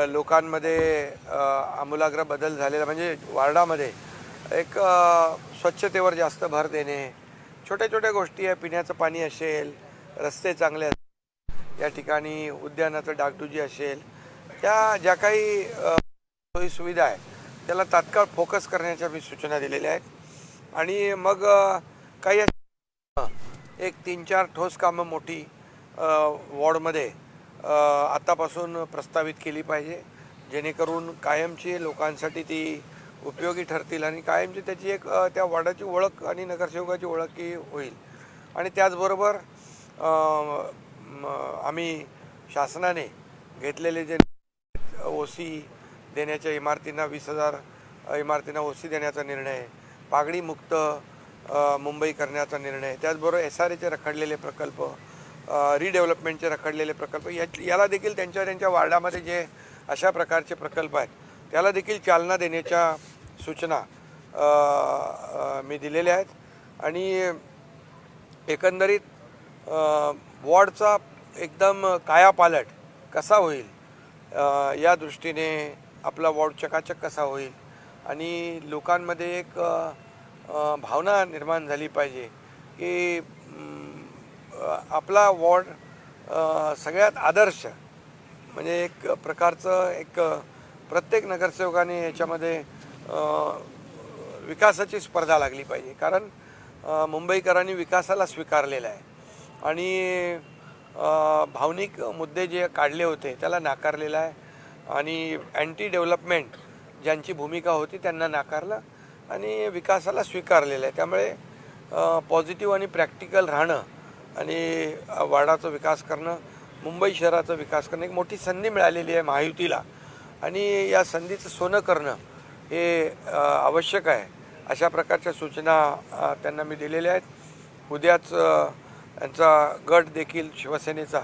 लोकांमध्ये आमूलाग्र बदल झालेला म्हणजे वार्डामध्ये एक स्वच्छतेवर जास्त भर देणे, छोट्या छोट्या गोष्टी आहे, पिण्याचं पाणी असेल, रस्ते चांगले असेल, या ठिकाणी उद्यानाचं डागडुजी असेल, त्या ज्या काही सोयी सुविधा आहे त्याला तात्काळ फोकस करण्याच्या मी सूचना दिलेल्या आहेत। आणि मग काही एक 3-4 ठोस कामं मोठी वॉर्डमध्ये आतापासून प्रस्तावित केली पाहिजे, जेणेकरून कायमची लोकांसाठी ती उपयोगी ठरतील आणि कायमची त्याची एक त्या वॉर्डाची ओळख आणि नगरसेवकाची ओळखही होईल। आणि त्याचबरोबर आम्ही शासनाने घेतलेले जे ओसी देण्याच्या इमारतींना 20,000 इमारतींना ओसी देण्याचा निर्णय, पागडीमुक्त मुंबई करण्याचा निर्णय, त्याचबरोबर SRAचे रखडलेले प्रकल्प, रिडेव्हलपमेंटचे रखडलेले प्रकल्प, याला देखील त्यांच्या वार्डामध्ये जे अशा प्रकारचे प्रकल्प आहेत त्याला देखील चालना देण्याच्या सूचना मी दिलेल्या आहेत। आणि एकंदरीत वॉर्डचा एकदम कायापालट कसा होईल या दृष्टीने आपला वॉर्ड चकाचक कसा होईल आणि लोकांमध्ये एक भावना निर्माण झाली पाहिजे की आपला वॉर्ड सगळ्यात आदर्श, म्हणजे एक प्रकारचं एक प्रत्येक नगरसेवकाने याच्यामध्ये विकासाची स्पर्धा लागली पाहिजे। कारण मुंबईकरांनी विकासाला स्वीकारलेला आहे आणि भावनिक मुद्दे जे काढले होते त्याला नाकारलेला आहे आणि अँटी डेव्हलपमेंट ज्यांची भूमिका होती त्यांना नाकारलं आणि विकासाला स्वीकारलेलं आहे। त्यामुळे पॉझिटिव्ह आणि प्रॅक्टिकल राहणं आणि वार्डाचा विकास करणं, मुंबई शहराचा विकास करणं एक मोठी संधी मिळालेली आहे महायुतीला आणि या संधीचं सोनं करणं हे आवश्यक आहे। अशा प्रकारच्या सूचना त्यांना मी दिलेल्या आहेत। उद्याच यांचा गट देखील शिवसेनेचा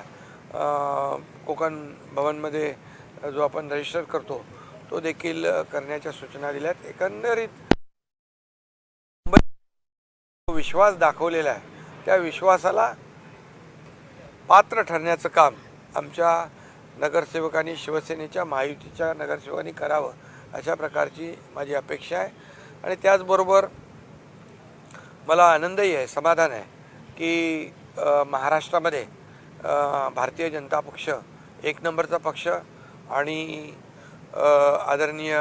कोकण भवनमध्ये जो आपण रजिस्टर करतो तो देखील करण्याच्या सूचना दिल्या आहेत। एकंदरीत विश्वास दाखवलेला आहे त्या विश्वासाला पात्र ठरण्याचं काम आमच्या नगरसेवकांनी, शिवसेनेच्या महायुतीच्या नगरसेवकांनी करावं अशा प्रकारची माझी अपेक्षा आहे। आणि त्याचबरोबर मला आनंदही आहे, समाधान आहे की महाराष्ट्रामध्ये भारतीय जनता पक्ष एक नंबरचा पक्ष आणि आदरणीय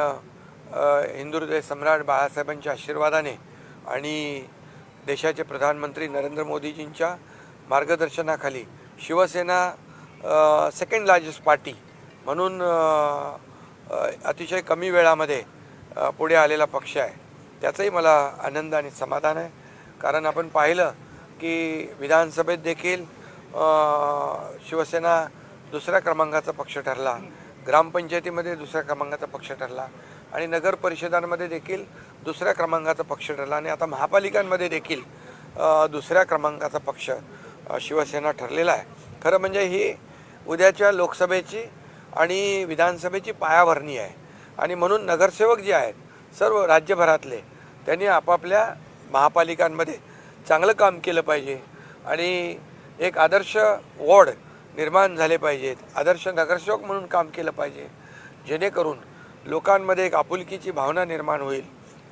हिंदुहृदय सम्राट बाळासाहेबांच्या आशीर्वादाने आणि देशाचे प्रधानमंत्री नरेंद्र मोदीजींच्या मार्गदर्शनाखाली शिवसेना सेकंड लार्जेस्ट पार्टी म्हणून अतिशय कमी वेळामध्ये पुढे आलेला पक्ष आहे। त्याचाही मला आनंद आणि समाधान आहे। कारण आपण पाहिलं की विधानसभेत देखील शिवसेना दुसऱ्या क्रमांकाचा पक्ष ठरला, ग्रामपंचायतीमध्ये दुसऱ्या क्रमांकाचा पक्ष ठरला आणि नगर परिषदांमध्ये देखील दुसऱ्या क्रमांकाचा पक्ष ठरला आणि आता महापालिकांमध्ये देखील दुसऱ्या क्रमांकाचा पक्ष शिवसेना ठरलेला आहे। खरं म्हणजे ही उद्याच्या लोकसभेची आणि विधानसभेची पायाभरणी आहे आणि म्हणून नगरसेवक जे आहेत सर्व राज्यभरातले त्यांनी आपापल्या महापालिकांमध्ये चांगलं काम केलं पाहिजे आणि एक आदर्श वॉर्ड निर्माण झाले पाहिजेत, आदर्श नगरसेवक म्हणून काम केलं पाहिजे, जेणेकरून लोकांमध्ये एक आपुलकीची भावना निर्माण होईल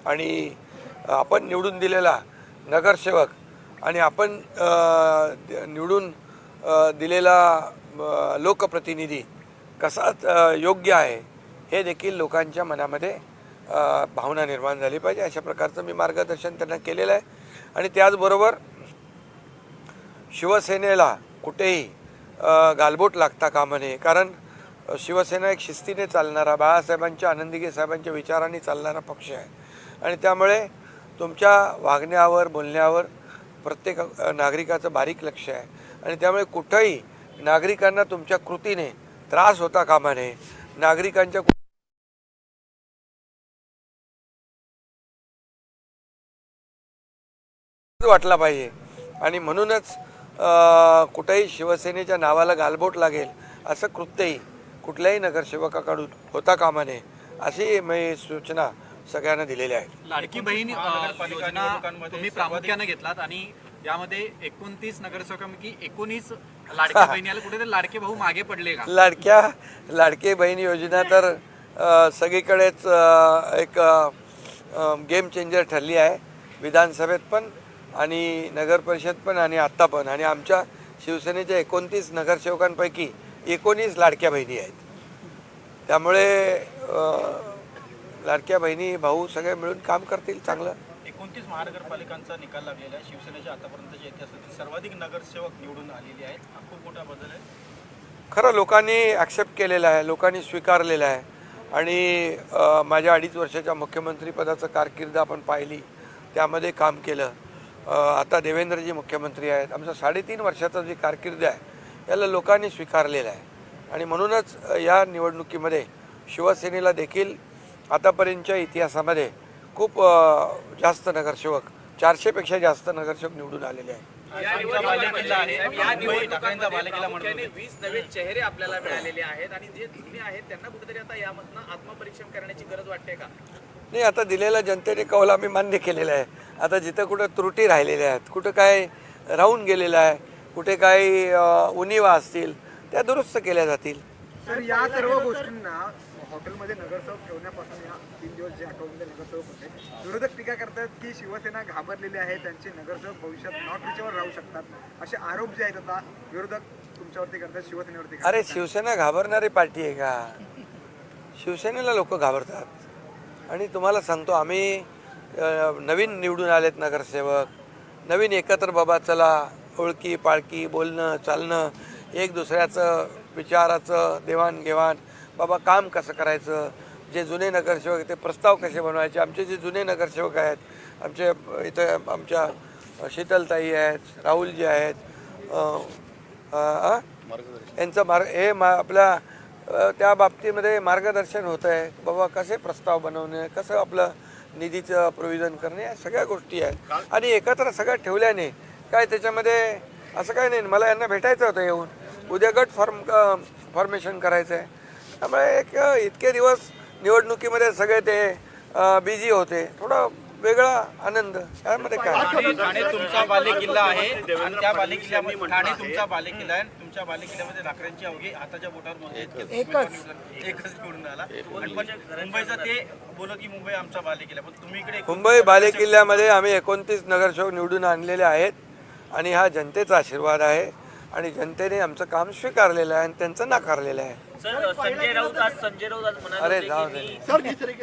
आणि आपण निवडून दिलेला नगरसेवक आणि आपण निवडून दिलेला लोकप्रतिनिधी कसा योग्य आहे हे देखील लोकांच्या मनामध्ये भावना निर्माण झाली पाहिजे अशा प्रकारचं मी मार्गदर्शन त्यांना केलेलं आहे। आणि त्याचबरोबर शिवसेनेला कुठेही गालबोट लागता कामा नये, कारण शिवसेना एक शिस्तीने चालणारा, बाळासाहेबांच्या, आनंदीगे साहेबांच्या विचारांनी चालणारा पक्ष आहे आणि त्यामुळे तुमच्या वागण्यावर, बोलण्यावर प्रत्येक नागरिकाचं बारीक लक्ष आहे आणि त्यामुळे कुठंही नागरिकांना तुमच्या कृतीने त्रास होता कामा नये, नागरिकांच्या वाटला पाहिजे आणि म्हणूनच कुठेही शिवसेनेच्या नावाला गालबोट लागेल असं कृत्यही कुठल्याही नगरसेवकाकडून होता कामा नये अशी मी सूचना सगळ्यांना दिलेल्या आहेत। लाडकी बहीण योजना तुम्ही प्रामुख्याने घेतलात आणि यामध्ये 29 नगरसेवकांपैकी 19 लाडक्या बहिणीला कुठेतरी लाडके भाऊ मागे पडले का? लाडके बहीण योजना तर सगळीकडेच एक गेम चेंजर ठरली आहे, विधानसभेत पण आणि नगर परिषद पण आणि आत्ता पण. आणि आमच्या शिवसेनेच्या 29 नगरसेवकांपैकी 19 लाडक्या बहिणी आहेत. त्यामुळे लाडक्या बहिणी भाऊ सगळे मिळून काम करतील चांगलं. 29 महानगरपालिकांचा निकाल लागलेला आहे. शिवसेनेच्या आतापर्यंतच्या इतिहासातील सर्वाधिक नगरसेवक निवडून आलेले आहेत. हा खूप मोठा बदल आहे. खरं लोकांनी ॲक्सेप्ट केलेलं आहे, लोकांनी स्वीकारलेलं आहे. आणि माझ्या 2.5 वर्षाच्या मुख्यमंत्रीपदाचं कारकीर्द आपण पाहिली, त्यामध्ये काम केलं. आता देवेंद्रजी मुख्यमंत्री आहेत. आमचा 3.5 वर्षाचा जी कारकीर्द आहे याला लोकांनी स्वीकारलेलं आहे. आणि म्हणूनच या निवडणुकीमध्ये शिवसेनेला देखील आतापर्यंतच्या इतिहासामध्ये खूप जास्त नगरसेवक, 400पेक्षा जास्त नगरसेवक निवडून आलेले आहेत. या निवडणुकांमध्ये प्रामुख्याने 20 नवे चेहरे आपल्याला मिळालेले आहेत आणि जे जुने आहेत त्यांना कुठेतरी आता यामधनं आत्मपरीक्षण करण्याची गरज वाटते का? नाही, आता दिलेला जनतेने कौल आम्ही मान्य केलेला आहे. आता जिथं कुठं त्रुटी राहिलेल्या आहेत, कुठं काय राहून गेलेलं आहे, कुठे काही उणिवा असतील त्या दुरुस्त केल्या जातील. सर, या सर्व गोष्टींना हॉटेलमध्ये नगरसेवक ठेवण्यापासून या 3 दिवस जे आठवड्यामध्ये नगरसेवक होते, विरोधक टीका करतात की शिवसेना घाबरलेली आहे, त्यांचे नगरसेवक भविष्यात नॉट रिचवर राहू शकतात, असे आरोप जे आहेत आता विरोधक तुमच्यावरती करतात, शिवसेनेवरती करतात. अरे, शिवसेना घाबरणारी पार्टी आहे का? शिवसेनेला लोक घाबरतात. आणि तुम्हाला सांगतो, आम्ही नवीन निवडून आलेत नगरसेवक, नवीन एकत्र बाबा चला, ओळखी पाळखी, बोलणं चालणं, एक दुसऱ्याचं विचाराचं देवाणघेवाण, बाबा काम कसं करायचं, जे जुने नगरसेवक आहेत ते प्रस्ताव कसे बनवायचे. आमचे जे जुने नगरसेवक आहेत, आमचे इथं आमच्या शीतलताई आहेत, राहुलजी आहेत, यांचं आपल्या त्या बाबतीमध्ये मार्गदर्शन होतं आहे. बाबा कसे प्रस्ताव बनवणे, कसं आपलं निधीचं प्रोव्हिजन करणे, या सगळ्या गोष्टी आहेत. आणि एकत्र सगळं ठेवल्याने काय त्याच्यामध्ये असं काय नाही. मला यांना भेटायचं होतं येऊन, उद्या गट फॉर्मेशन करायचं आहे. त्यामुळे इतके दिवस निवडणुकीमध्ये सगळे ते बिझी होते. थोडा वेगळा आनंद त्यामध्ये काय. ठाणे तुमचा बालेकिल्ला आहे आणि त्या बालेकिल्ल्यामध्ये ठाणे तुमचा बालेकिल्ला आहे. तुमच्या बालेकिल्ल्यामध्ये लाकडांची अवघी हाताच्या बोटावर मोजली एकच निवडून आला. पण मुंबईचं ते बोलत की मुंबई आमचा बालेकिल्ला, पण तुम्ही इकडे मुंबई बालेकिल्ल्यामध्ये आम्ही 29 नगरसेवक निवडून आणलेले आहेत. आणि हा जनतेचा आशीर्वाद आहे आणि जनतेने आमचं काम स्वीकारलेलं आहे आणि त्यांचं नाकारलेलं आहे. संजय राऊत अरे जाऊ दे.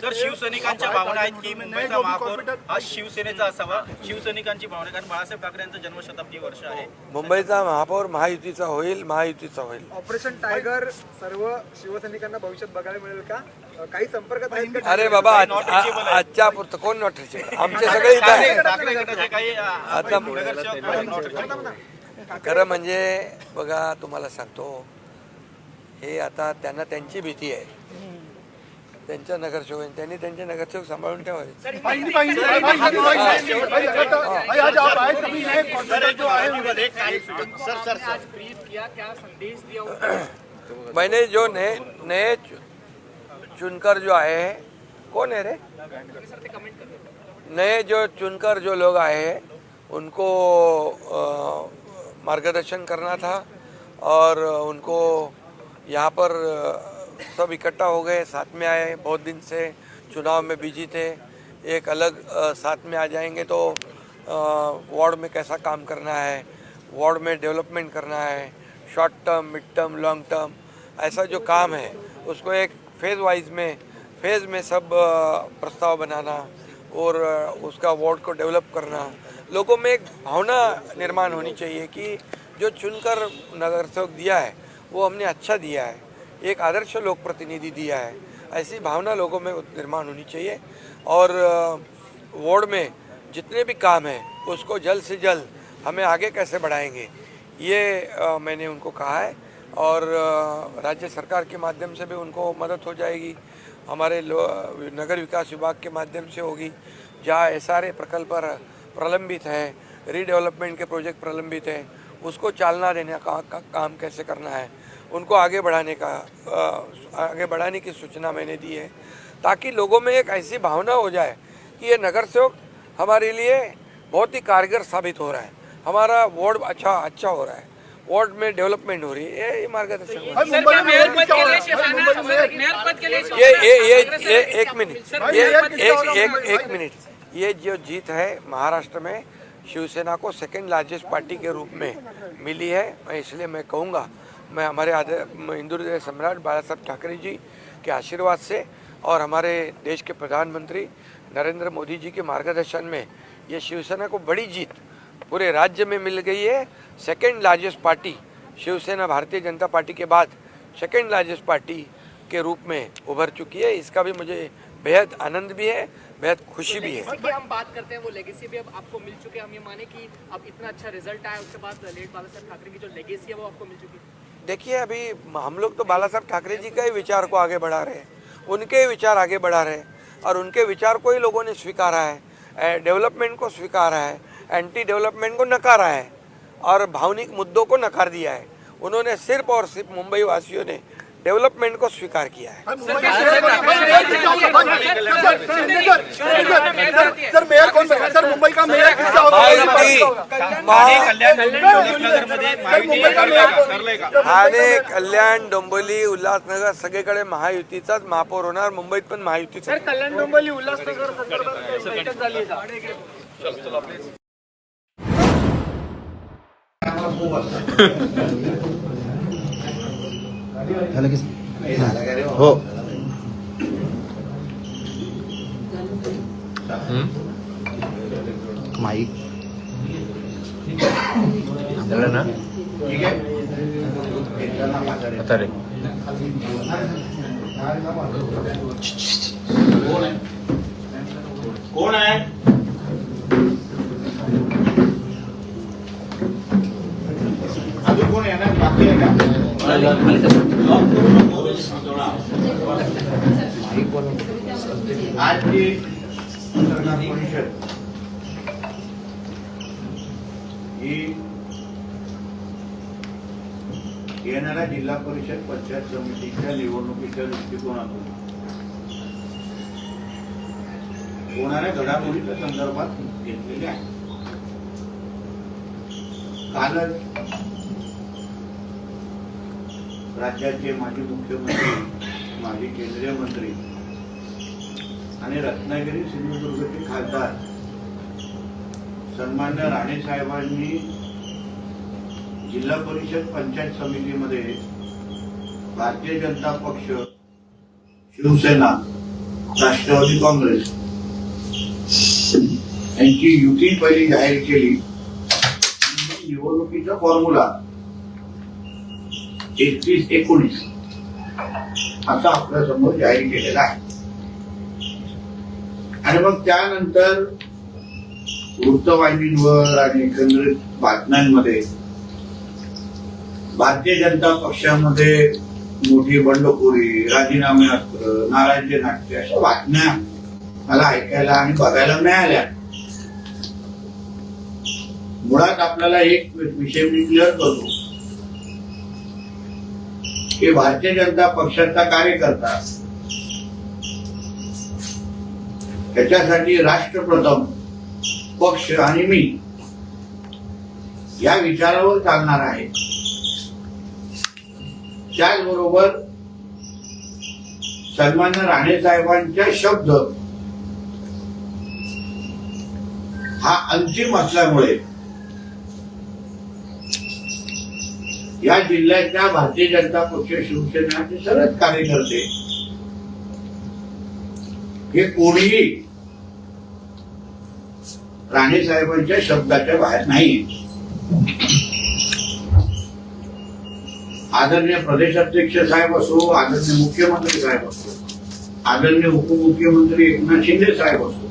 तर शिवसैनिकांच्या भावना आहेत की मुंबईचा महापौर हा शिवसेनेचा असावा. शिवसैनिकांची भावना, कारण बाळासाहेब ठाकरे यांचं जन्मशताब्दी वर्ष आहे. मुंबईचा महापौर महायुतीचा होईल, महायुतीचा होईल. ऑपरेशन टायगर सर्व शिवसैनिकांना भविष्यात बघायला मिळेल का? काही संपर्कात आहेत का? अरे बाबा, आजच्या पुरतं कोण नॉट रिचेबल? आमचे सगळे इथं आहे. ठाकरे गटाचे काही आता खरं म्हणजे बघा, तुम्हाला सांगतो, हे आता त्यांना त्यांची भीती आहे. त्यांच्या नगरसेवक, त्यांनी त्यांचे नगरसेवक सांभाळून ठेवायचे. मैंने जो नए चुनकर जो आए हैं, कौन है रे, नए जो चुनकर जो लोग आए हैं उनको मार्गदर्शन करना था. और उनको यहाँ पर सब इकट्ठा हो गए, साथ में आए. बहुत दिन से चुनाव में बिजी थे. एक अलग साथ में आ जाएंगे तो वार्ड में कैसा काम करना है, वार्ड में डेवलपमेंट करना है, short term, mid term, long term, ऐसा जो काम है उसको एक फेज़ में सब प्रस्ताव बनाना और उसका वार्ड को डेवलप करना. लोगों में एक भावना निर्माण होनी चाहिए कि जो चुनकर नगरसेवक दिया है वो हमने अच्छा दिया है, एक आदर्श लोक प्रतिनिधि दिया है. ऐसी भावना लोगों में निर्माण होनी चाहिए. और वार्ड में जितने भी काम हैं उसको जल्द से जल्द हमें आगे कैसे बढ़ाएंगे, ये मैंने उनको कहा है. और राज्य सरकार के माध्यम से भी उनको मदद हो जाएगी, हमारे नगर विकास विभाग के माध्यम से होगी. जहाँ SRA प्रकल्प प्रलंबित है, रीडेवलपमेंट के प्रोजेक्ट प्रलंबित हैं, उसको चालना देने का काम कैसे करना है, उनको आगे बढ़ाने की सूचना मैंने दी है. ताकि लोगों में एक ऐसी भावना हो जाए कि ये नगरसेवक हमारे लिए बहुत ही कारगर साबित हो रहा है, हमारा वार्ड अच्छा हो रहा है. वार्ड में डेवलपमेंट हो रही है, ये मार्गदर्शन हो रहा है। सर, क्या मेयर पद के लिए शिवसेना मेयर पद के लिए ये एक मिनट, एक मिनट, ये जो जीत है महाराष्ट्र में शिवसेना को सेकंड लार्जेस्ट पार्टी के रूप में मिली है। मैं इसलिए मैं कहूँगा, मैं हमारे हिंदू हृदय सम्राट बाला साहब ठाकरे जी के आशीर्वाद से और हमारे देश के प्रधानमंत्री नरेंद्र मोदी जी के मार्गदर्शन में ये शिवसेना को बड़ी जीत पूरे राज्य में मिल गई है। Second largest party Shiv Sena Bharatiya Janata party के बाद सेकंड लार्जेस्ट पार्टी के रूप में उभर चुकी है। इसका भी मुझे बेहद आनंद भी है, बेहद खुशी भी है। कि हम बात करते हैं वो लेगेसी भी अब आपको मिल चुके हैं, हम ये माने कि अब इतना अच्छा रिजल्ट आया उसके बाद लेट बाला साहब ठाकरे की जो लेगेसी है वो आपको मिल चुकी है। देखिए, अभी हम लोग तो बाला साहब ठाकरे जी का ही विचार को आगे बढ़ा रहे हैं, उनके ही विचार आगे बढ़ा रहे हैं और उनके विचार को ही लोगों ने स्वीकारा है, डेवलपमेंट को स्वीकारा है, एंटी डेवलपमेंट को नकारा है और भावनिक मुद्दों को नकार दिया है। उन्होंने सिर्फ और सिर्फ मुंबई वासियों ने डेवलपमेंट को स्वीकार किया है। सर मेयर कौन बनेगा? सर मुंबई का मेयर किसका होगा? ठाणे, कल्याण, डोंबिवली, उल्हासनगर सगळीकडे महायुतीचाच महापौर होणार, मुंबईत पण महायुतीचा। कल्याण डोंबिवली उल्हासनगर संदर्भात बैठक झाली का? हो माईक ना आता रे कोण आहे? अजून कोण येणार बाकी आहे का? आजची पत्रकार परिषद ही येणाऱ्या जिल्हा परिषद पंचायत समितीच्या निवडणुकीच्या दृष्टिकोनातून होणाऱ्या घडामोडीच्या संदर्भात घेतलेली आहे. कालच राज्याचे माजी मुख्यमंत्री, माजी केंद्रीय मंत्री आणि रत्नागिरी सिंधुदुर्गचे खासदार सन्मान्य राणे साहेबांनी जिल्हा परिषद पंचायत समितीमध्ये भारतीय जनता पक्ष, शिवसेना, राष्ट्रवादी काँग्रेस यांची युती पहिली जाहीर केली. निवडणुकीचा फॉर्म्युला 31-19 असा आपल्या समोर जाहीर केलेला आहे. आणि मग त्यानंतर वृत्तवाहिनींवर आणि एकंदरीत बातम्यांमध्ये भारतीय जनता पक्षामध्ये मोठी बंडखोरी, राजीनामे अस्त्र, नाराजी नाट्य अशा बातम्या मला ऐकायला आणि बघायला मिळाल्या. मुळात आपल्याला एक विषय मी क्लिअर करतो की भारतीय जनता पक्षाचा कार्यकर्ता त्याच्यासाठी राष्ट्र प्रथम, पक्ष आणि मी या विचारावर चालणार आहे. त्याचबरोबर सन्मान्य राणे साहेबांच्या शब्द हा अंतिम असल्यामुळे या जिल्ह्याच्या भारतीय जनता पक्ष, शिवसेनेचे सर्वच कार्यकर्ते हे कोणीही राणे साहेबांच्या शब्दाच्या बाहेर नाही. आदरणीय प्रदेशाध्यक्ष साहेब असो, आदरणीय मुख्यमंत्री साहेब असो, आदरणीय उपमुख्यमंत्री एकनाथ शिंदे साहेब असो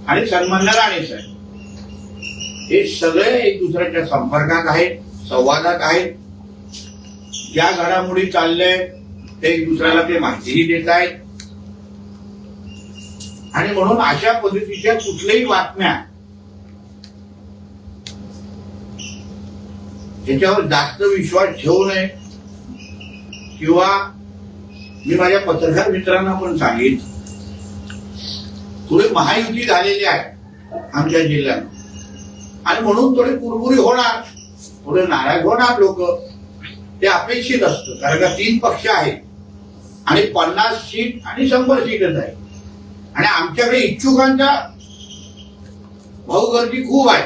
आणि सन्मान्य राणे साहेब, हे सगळे एक दुसऱ्याच्या संपर्कात आहेत, संवादात आहेत. ज्या घडामोडी चालल्या ते एक दुसऱ्याला ते माहितीही देत आहेत. आणि म्हणून अशा पद्धतीच्या कुठल्याही बातम्या त्याच्यावर जास्त विश्वास ठेवू नये. किंवा मी माझ्या पत्रकार मित्रांना पण सांगेन, थोडी महायुती झालेली आहे आमच्या जिल्ह्यात आणि म्हणून थोडी कुरबुरी होणार, थोडे नाराज होणार लोक, ते अपेक्षित असतं. कारण का 3 पक्ष आहेत आणि 50 सीट आणि 100 सीटच आहे आणि आमच्याकडे इच्छुकांचा भाऊगर्दी खूप आहे.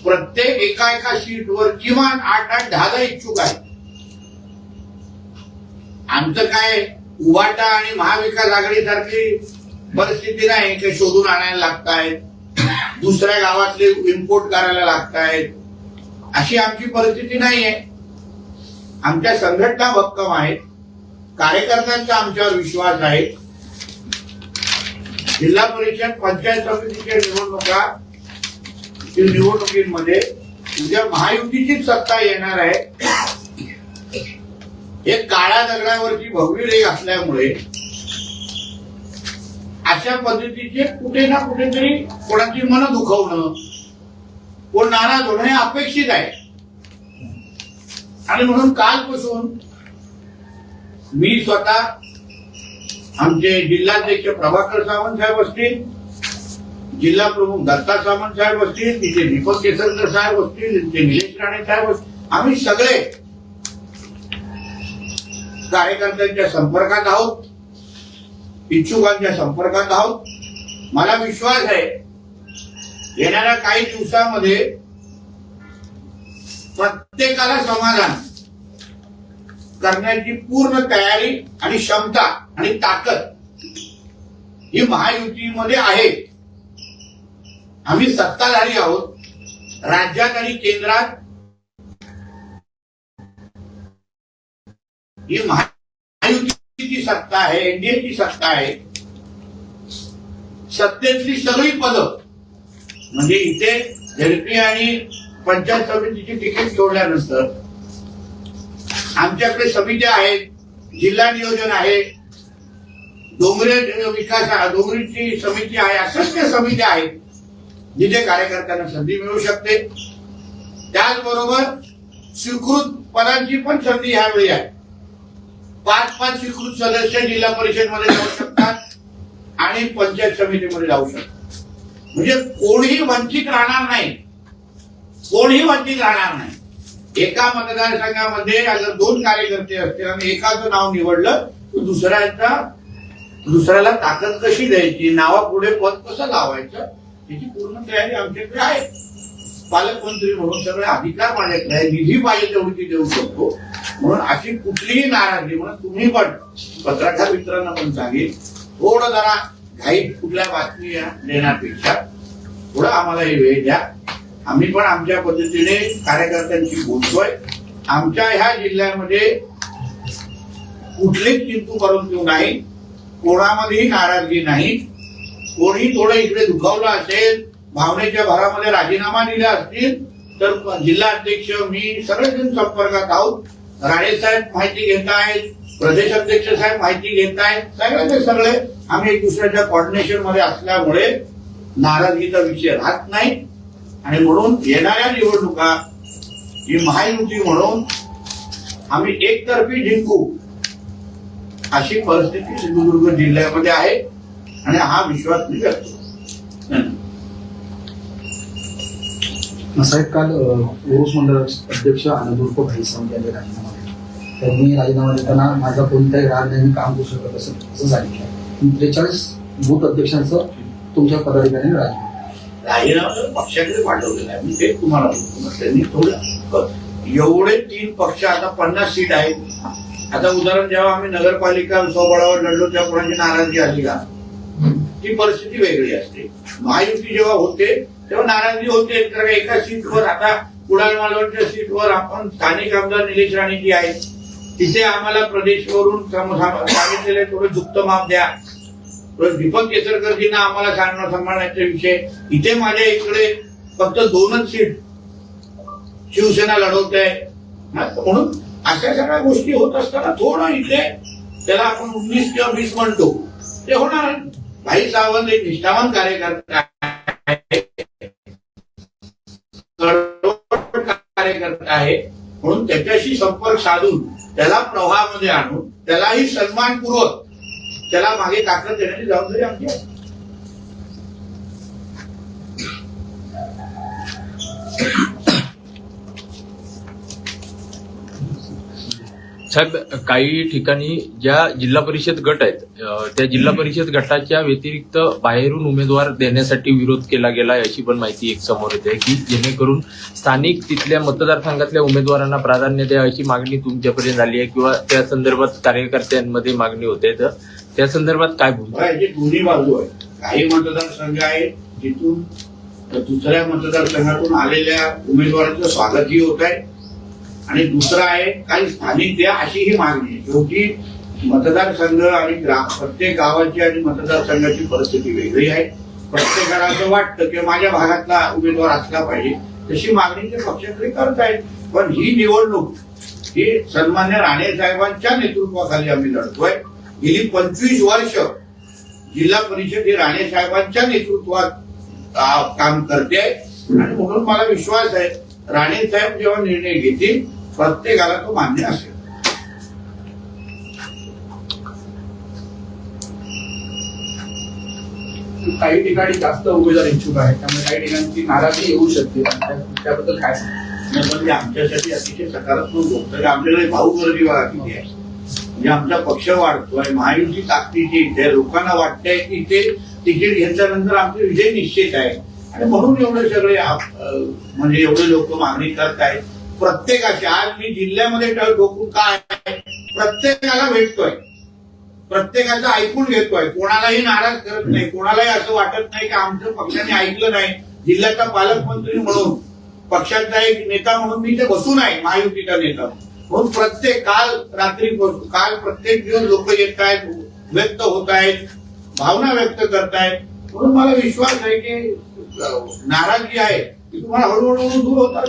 प्रत्येक एका सीटवर किमान 8-10 इच्छुक आहेत. आमचं काय उबाटा आणि महाविकास आघाडीसारखी परिस्थिती नाही की शोधून आणायला लागतायत, दुसऱ्या गावातले इम्पोर्ट करायला लागतायत, अशी आमची परिस्थिती नाहीये. आमच्या संघटना भक्कम आहेत, कार्यकर्त्यांचा आमच्यावर विश्वास आहे. जिल्हा परिषद पंचायत समितीच्या निवडणुकीमध्ये उद्या महायुतीचीच सत्ता येणार आहे. हे काळ्या दगडावरची भगवी रेघ असल्यामुळे अशा पद्धतीचे कुठे ना कुठेतरी कोणाची मन दुखवणं, कोण नाराज होणं हे अपेक्षित आहे. आणि म्हणून कालपासून मी स्वतः, आमचे जिल्हाध्यक्ष प्रभाकर सावंत साहेब असतील, जिल्हा प्रमुख दत्ता सावंत साहेब असतील, तिथे दीपक केसरकर साहेब असतील, तिथे निलेश राणे साहेब असतील, आम्ही सगळे कार्यकर्त्यांच्या संपर्कात आहोत, इच्छुकांच्या संपर्कात आहोत. मला विश्वास आहे येणाऱ्या काही दिवसामध्ये प्रत्येकाला समाधान करण्याची पूर्ण तयारी आणि क्षमता आणि ताकद ही महायुतीमध्ये आहे. आम्ही सत्ताधारी आहोत. राज्यात आणि केंद्रात ही महायुतीची सत्ता आहे, एनडीएची सत्ता आहे. सत्तेतली सगळी पदं म्हणजे इथे झेडपी आणि पंचायत समितीची तिकीट सोडल्यानंतर आमच्याकडे समित्या आहेत, जिल्हा नियोजन आहे, डोंगरे विकास डोंगरीची समिती आहे, असंख्य समित्या आहेत जिथे कार्यकर्त्यांना संधी मिळू शकते. त्याचबरोबर स्वीकृत पदांची पण संधी ह्यावेळी आहे. 5-5 स्वीकृत सदस्य जिल्हा परिषद मध्ये जाऊ शकतात आणि पंचायत समितीमध्ये जाऊ शकतात. म्हणजे कोणीही वंचित राहणार नाही, कोणीही वंचित राहणार नाही. एका मतदारसंघामध्ये अगर 2 कार्यकर्ते असतील आणि एकाचं नाव निवडलं तर दुसऱ्याला ताकद कशी द्यायची, नावापुढे पद कसं लावायचं याची पूर्ण तयारी आमच्याकडे आहे. पालकमंत्री म्हणून सगळे अधिकार माझ्याकडे आहे. निधी पाहिजे तेवढी ती देऊ शकतो. म्हणून अशी कुठलीही नाराजी, म्हणून तुम्ही पण पत्रकार मित्रांना पण सांगेल, थोडं जरा घाईत कुठल्या बातमी देण्यापेक्षा थोडं आम्हाला हे वेळ द्या. आम्ही पण आमच्या पद्धतीने कार्यकर्त्यांशी बोलतोय. आमच्या ह्या जिल्ह्यामध्ये कुठलीच किंतु परंतु नाही, कोणामध्येही नाराजगी नाही. कोणी थोडं इकडे दुखावलं असेल, भावनेच्या भरामध्ये राजीनामा दिला असतील तर जिल्हा अध्यक्ष मी सगळेजण संपर्कात आहोत. राणे साहेब माहिती घेत आहेत, प्रदेश अध्यक्ष साहेब माहिती घेत आहेत. सगळ्याचे सगळे आम्ही एक दुसऱ्याच्या कॉर्डिनेशन मध्ये असल्यामुळे नाराजगीचा विषय राहत नाही. आणि म्हणून येणाऱ्या निवडणुका ही महायुती म्हणून आम्ही एकतर्फी जिंकू अशी परिस्थिती सिंधुदुर्ग जिल्ह्यामध्ये आहे आणि हा विश्वास मी करतो. साहेब, काल उरुस मंडळ अध्यक्ष आनंद भाई सावंत यांनी राजीनामा दिला. त्यांनी राजीनामा देताना माझा कोणताही राग नाही, काम करू शकत असं सांगितलं. 43 बूथ अध्यक्षांचं तुमच्या पदाधिकाऱ्यांनी राजीनामा पक्षाकडे पाठवलेला आहे. मी तेच तुम्हाला बोलतो. त्यांनी थोडं एवढे 3 पक्ष आता 50 सीट आहेत. आता उदाहरण जेव्हा आम्ही नगरपालिका स्वबळावर लढलो तेव्हा कोणाची नाराजगी आली का? ती परिस्थिती वेगळी असते. महायुती जेव्हा होते तेव्हा नाराजगी होते. तर एका सीटवर आता कुडाल मालवणच्या सीटवर आपण स्थानिक आमदार निलेश राणे जी आहेत, तिथे आम्हाला प्रदेशवरून सांगितलेले थोडं झुकतं माप द्या. दीपक केसरकरजींना आम्हाला सांभाळण्याचा विषय. इथे माझ्या इकडे फक्त 2च सीट शिवसेना लढवत आहे. म्हणून अशा सगळ्या गोष्टी होत असताना थोडं इथे त्याला आपण 19 किंवा 20 म्हणतो ते होणार. भाई सावंत एक निष्ठावान कार्यकर्ता आहे. म्हणून त्याच्याशी संपर्क साधून त्याला प्रवाहामध्ये आणून त्यालाही सन्मानपूर्वक त्याला मागे ताकद देण्याची जबाबदारी आमची आहे. साहेब, काही ठिकाणी ज्या जिल्हा परिषद गट आहेत त्या जिल्हा परिषद गटाच्या व्यतिरिक्त बाहेरून उमेदवार देण्यासाठी विरोध केला गेला अशी पण माहिती एक समोर येते की जेणेकरून स्थानिक तिथल्या मतदारसंघातल्या उमेदवारांना प्राधान्य द्या अशी मागणी तुमच्यापर्यंत झाली आहे किंवा त्या संदर्भात कार्यकर्त्यांमध्ये मागणी होते, तर त्या संदर्भात काय भूमिका? याची दोन्ही बाजू आहे. काही मतदारसंघ आहेत जिथून दुसऱ्या मतदारसंघातून आलेल्या उमेदवारांचं स्वागतही होत आहे आणि दुसरं आहे काही स्थानिक द्या अशी ही मागणी आहे. शेवटी मतदारसंघ आणि प्रत्येक गावाची आणि मतदारसंघाची परिस्थिती वेगळी आहे. प्रत्येकाला असं वाटतं की माझ्या भागातला उमेदवार असला पाहिजे, तशी मागणी ते पक्षाकडे करतायत. पण ही निवडणूक ही सन्मान्य राणे साहेबांच्या नेतृत्वाखाली आम्ही लढतोय. गेली 25 वर्ष जिल्हा परिषद ही राणे साहेबांच्या नेतृत्वात काम करते आणि म्हणून मला विश्वास आहे राणे साहेब जेव्हा निर्णय घेतील प्रत्येकाला तो मान्य असेल. काही ठिकाणी जास्त उमेदवार इच्छुक आहेत, त्यामुळे काही ठिकाणी नाराजी येऊ शकते. त्याबद्दल काय सांगा? म्हणजे आमच्यासाठी अतिशय सकारात्मक गोष्ट आहे. आमच्याकडे भाऊ गर्दी बघा किती आहे. म्हणजे आमचा पक्ष वाढतोय, महायुती ताकदीची इथे लोकांना वाटतंय की ते तिकीट घेतल्यानंतर आमचे विजय निश्चित आहे आणि म्हणून एवढे सगळे म्हणजे एवढे लोक मागणी करतायत. प्रत्येकाची आज मी जिल्ह्यामध्ये डोकून काय प्रत्येकाला भेटतोय, प्रत्येकाचं ऐकून घेतोय, कोणालाही नाराज करत नाही, कोणालाही असं वाटत नाही की आमच्या पक्षाने ऐकलं नाही. जिल्ह्याचा पालकमंत्री म्हणून पक्षाचा एक नेता म्हणून मी इथे बसून आहे, महायुतीचा नेता म्हणून काल प्रत्येक दिवस लोक येत आहेत, व्यक्त होत आहेत, भावना व्यक्त करतायत. म्हणून मला विश्वास आहे की नाराजगी आहे की तुम्हाला हळूहळू दूर होता.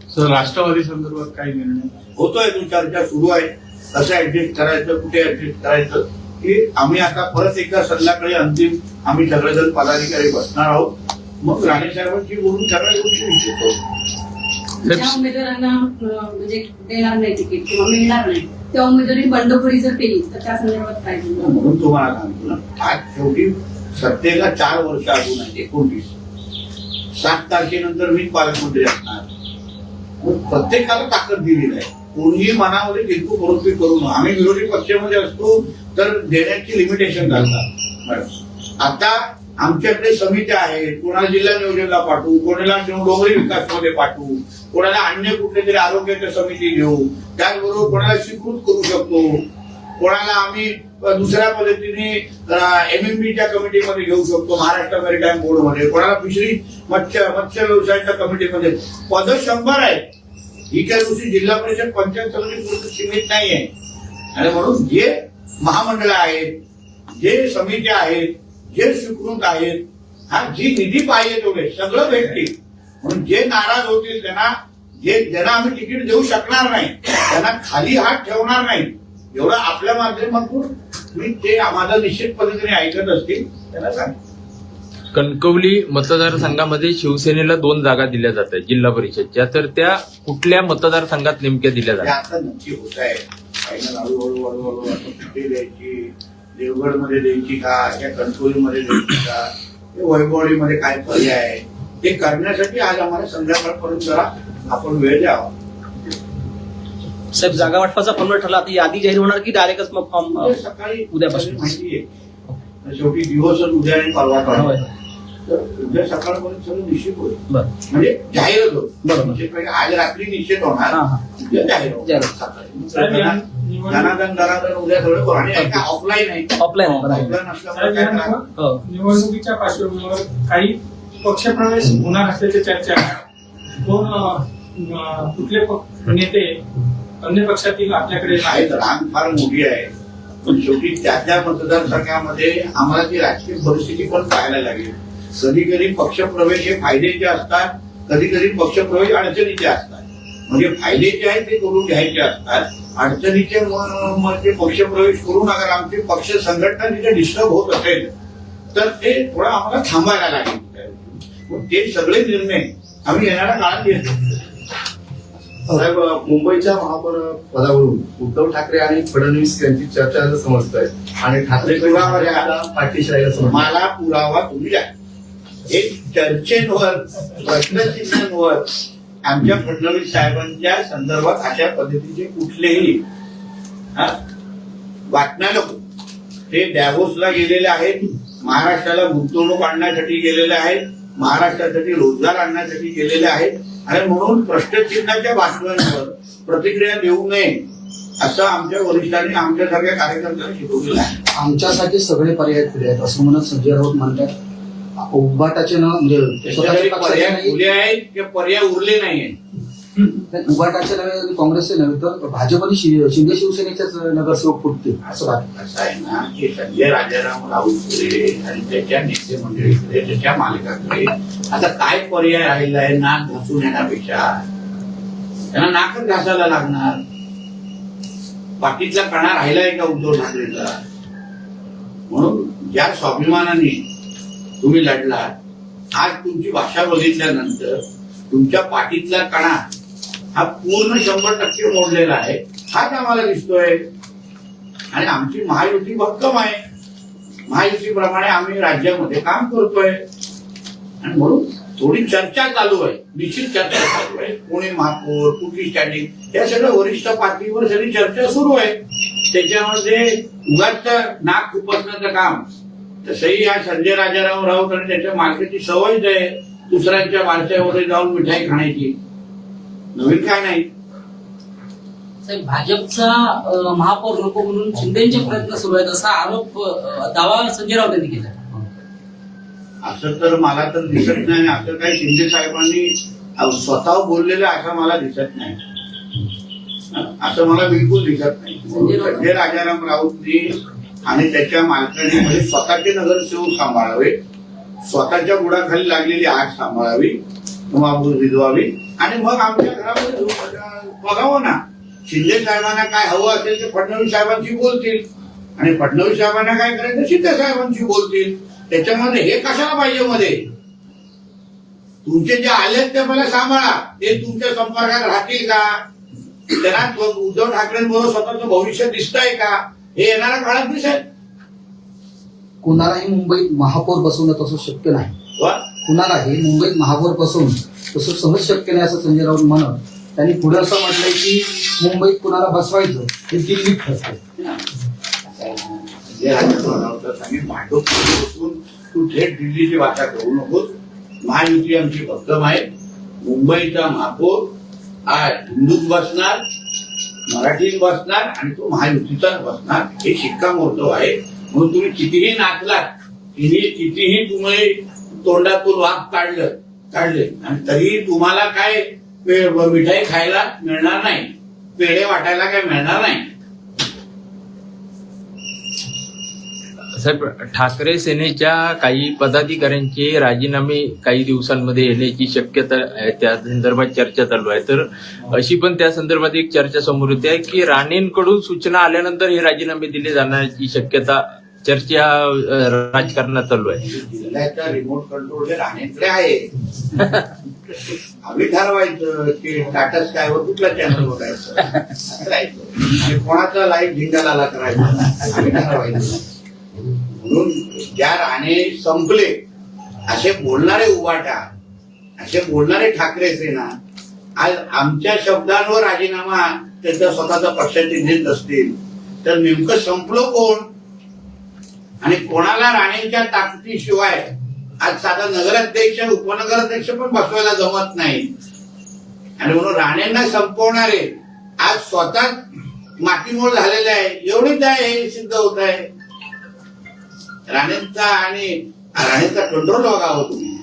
सर, राष्ट्रवादी संदर्भात काही निर्णय होतोय, तो चर्चा सुरू आहे. कसं ऍडजस्ट करायचं, कुठे ऍडजस्ट करायचं की आम्ही आता परत एकदा संध्याकाळी अंतिम आम्ही सगळेजण पदाधिकारी बसणार आहोत. मग राणे साहेबांची बोलून सगळ्या गोष्टी निश्चित होतो. ज्या उमेदवारांना म्हणजे देणार नाही तिकीट किंवा मिळणार नाही त्या उमेदवारी बंडखोरी जर केली तर त्या संदर्भात काय? म्हणून तुम्हाला सांगतो ना, आज शेवटी सत्तेला 4 वर्ष अजून आहे. 29 7 तारखेनंतर मी पालकमंत्री असणार. प्रत्येकाला ताकद दिलेली आहे. कोणीही मनामध्ये किरकोळ प्रवृत्ती करू नये. आम्ही विरोधी पक्षामध्ये असतो तर देण्याची लिमिटेशन घालतात. आता आमच्याकडे समित्या आहेत, कोणाला जिल्हा नियोजनला पाठवू, कोणाला डोंगरी विकासमध्ये पाठवू, कोणाला अन्य कुठले तरी आरोग्याच्या समिती घेऊ, त्याचबरोबर कोणाला स्वीकृत करू शकतो, कोणाला आम्ही दुसऱ्या पद्धतीने MMBच्या कमिटीमध्ये घेऊ शकतो, महाराष्ट्र मॅरिटाईम बोर्डमध्ये, कोणाला फिशरी मत्स्य व्यवसायाच्या कमिटीमध्ये. पद 100 आहेत. ही काही गोष्टी जिल्हा परिषद पंचायत समिती सीमित नाही आहे. आणि म्हणून जे महामंडळ आहेत, जे समित्या आहेत, जे स्वीकृत आहेत, हा जी निधी पाहिजे तेवढे सगळं भेटतील. म्हणून जे नाराज होतील ज्यांना आम्ही तिकीट देऊ शकणार नाही त्यांना खाली हात ठेवणार नाही. एवढं आपल्या माध्यमातून मी ते माझं निश्चित पद्धतीने ऐकत असतील त्यांना सांग. कणकवली मतदारसंघामध्ये शिवसेनेला 2 जागा दिल्या जात आहेत जिल्हा परिषदच्या, तर त्या कुठल्या मतदारसंघात नेमक्या दिल्या ते जातात? आता नक्की होत आहे. फायनल हळूहळू कुठे द्यायची, देवगडमध्ये द्यायची का, या कणकवलीमध्ये द्यायची का, वैभववाडीमध्ये काय पर्याय आहे ते करण्यासाठी आज आम्हाला संध्याकाळपर्यंत जरा आपण वेळ द्यावा. साहेब, जागा वाटपाचा फॉर्म्युला ठरला, आता यादी जाहीर होणार की डायरेक्टच मग फॉर्म सकाळी उद्यापासून माहिती आहे. शेवटी दिवसच उद्या आणि परवा कळवा. तर उद्या सकाळपर्यंत सगळं निश्चित होईल. म्हणजे जाहीरच होईल. बरोबर. आज रात्री निश्चित होणार, उद्या जाहीर होणार. धनाधन धनाधन उद्या सगळं करू. आणि ऑफलाईन आहे, ऑफलाईन असल्यामुळे काय करा. निवडणुकीच्या पार्श्वभूमीवर काही पक्षप्रवेश होणार असल्याची चर्चा आहे. कोण कुठले नेते अन्य पक्षातील आपल्याकडे आहेत. रांग फार मोठी आहे, पण शेवटी त्या मतदारसंघामध्ये आम्हाला ती राजकीय परिस्थिती पण पाहायला लागेल. कधी कधी पक्षप्रवेश हे फायद्याचे असतात, कधी कधी पक्षप्रवेश अडचणीचे असतात. म्हणजे फायद्याचे आहेत ते करून घ्यायचे असतात, अडचणीचे म्हणजे पक्षप्रवेश करून अगर आमची पक्ष संघटना तिथे डिस्टर्ब होत असेल तर ते थोडं आम्हाला थांबायला लागेल. ते सगळे निर्णय आम्ही येणाऱ्या काळात घेतो. साहेब, मुंबईच्या महापौर पदावरून उद्धव ठाकरे आणि फडणवीस यांची चर्चा समजत आहे आणि ठाकरे पाठीशी राहायला समजत. मला पुरावा तुम्ही द्या. एक चर्चेवर प्रश्नचिन्हांवर आमच्या फडणवीस साहेबांच्या संदर्भात अशा पद्धतीचे कुठलेही बातम्या नको. ते डॅव्होसला गेलेले आहेत, महाराष्ट्राला गुंतवणूक आणण्यासाठी गेलेले आहेत, महाराष्ट्रासाठी रोजगार आणण्यासाठी गेलेले आहेत आणि म्हणून प्रश्नचिन्हाच्या बातम्यांवर प्रतिक्रिया देऊ नये असं आमच्या वरिष्ठांनी आमच्यासारख्या कार्यकर्त्यांना शिकवलेलं आहे. आमच्यासाठी सगळे पर्याय खुले आहेत असं म्हणत संजय राऊत म्हणतात उभाटाचे न म्हणजे स्वतःच्या पर्याय पक्षाचे खुले आहेत की पर्याय उरले नाहीये. नाही, उभाटाचे नव्हे काँग्रेसचे नव्हे तर भाजप आणि शिंदे शिवसेनेच्याच नगरसेवक फुटतील असं वाटतं. असं आहे ना की संजय राजाराम राऊतकडे आणि त्याच्या नेते मंडळीकडे त्याच्या मालकाकडे आता काय पर्याय राहिला आहे? नाक घासून येण्यापेक्षा त्यांना नाकच घासायला लागणार. पाठीतला कणा राहिलाय का उद्धव ठाकरेचा? म्हणून ज्या स्वाभिमानाने तुम्ही लढला, आज तुमची भाषा बघितल्यानंतर तुमच्या पाठीतला कणा हा पूर्ण 100% मोडलेला आहे. हाच आम्हाला दिसतोय आणि आमची महायुती भक्कम आहे. महायुतीप्रमाणे आम्ही राज्यामध्ये काम करतोय आणि म्हणून थोडी चर्चा चालू आहे, निश्चित चर्चा चालू आहे. पुणे महापौर, कुठली स्टँडिंग, या सगळ्या वरिष्ठ पातळीवर सगळी चर्चा सुरू आहे. त्याच्यामध्ये उगाच नाक खुपसण्याचं काम तसंही या संजय राजाराम राऊत आणि त्याच्या मालकाची सवयच आहे दुसऱ्यांच्या बारशामध्ये जाऊन मिठाई खाण्याची. नवीन काय नाही. साहेब, भाजपचा महापौर नको म्हणून शिंदेचे प्रयत्न सुरू आहेत असा आरोप दावा संजय राऊत यांनी केला. असं तर मला तर दिसत नाही. असं काही शिंदे साहेबांनी स्वतः बोललेलं असं मला दिसत नाही. असं मला बिलकुल दिसत नाही. संजय राजाराम राऊतनी आणि त्याच्या मालकाने म्हणजे स्वतःचे नगरसेवक सांभाळावे, स्वतःच्या बुडाखाली लागलेली आग सांभाळावी, माबूर विधवावी आणि मग आमच्या घरामध्ये बघावं ना. शिंदे साहेबांना काय हवं असेल ते फडणवीस साहेबांशी बोलतील आणि फडणवीस साहेबांना काय करायचं शिंदे साहेबांशी बोलतील. त्याच्यामध्ये हे कशाला पाहिजे मध्ये? तुमचे जे आलेत ते मला सांभाळा. ते तुमच्या संपर्कात राहतील का? त्यांना उद्धव ठाकरेंबरोबर स्वतःचं भविष्य दिसतंय का? हे येणाऱ्या काळात दिसेल. कुणालाही मुंबईत महापौर बसवणं तसं शक्य नाही. कुणालाही मुंबईत महापौर बसवणं तसं सहज शक्य नाही असं संजय राऊत म्हणत त्यांनी पुढे असं म्हटलंय की मुंबईत कुणाला बसवायचं हे दिल्लीत ठरतंय. भांडून तू थेट दिल्लीची भाषा करू नकोस. महायुती आमची भक्कम आहे. मुंबईचा महापौर आज हिंदूत बसणार, मराठीत बसणार आणि तो महायुतीचाच बसणार हे शिक्कामोर्तब आहे. म्हणून तुम्ही कितीही नाचलात, कितीही तुम्ही तोंडातून वाक काढले आणि तरी तुम्हाला काय मिठाई खायला मिळणार नाही, पेढे वाटायला काय मिळणार नाही. साहेब, ठाकरे सेनेच्या काही पदाधिकाऱ्यांचे राजीनामे काही दिवसांमध्ये येण्याची शक्यता आहे, त्या संदर्भात चर्चा चालू आहे. तर अशी पण त्या संदर्भात एक चर्चा समोर येते की राणेंकडून सूचना आल्यानंतर हे राजीनामे दिले जाण्याची शक्यता चर्चा राजकारणात चालू आहे. जिल्ह्याचा रिमोट कंट्रोल हे राणेंकडे आहे. आम्ही ठरवायचं की टाटा स्कायवर कुठला चॅनल बघायचं आणि कोणाचा लाईव्ह झिंगाला करायचा आम्ही ठरवायचं. म्हणून ज्या राणे संपले असे बोलणारे उभाटा, असे बोलणारे ठाकरे सेना आज आमच्या शब्दांवर राजीनामा त्यांचा स्वतःचा पक्षाचे देत असतील तर नेमकं संपलो कोण? आणि कोणाला राणेंच्या ताकदीशिवाय आज साधा नगराध्यक्ष उपनगराध्यक्ष पण बसवायला जमत नाही. आणि म्हणून राणेंना संपवणारे आज स्वतः मातीमोल झालेले आहे. एवढीच आहे हे सिद्ध होत आहे. राणेंचा कंट्रोल बघावं तुम्ही.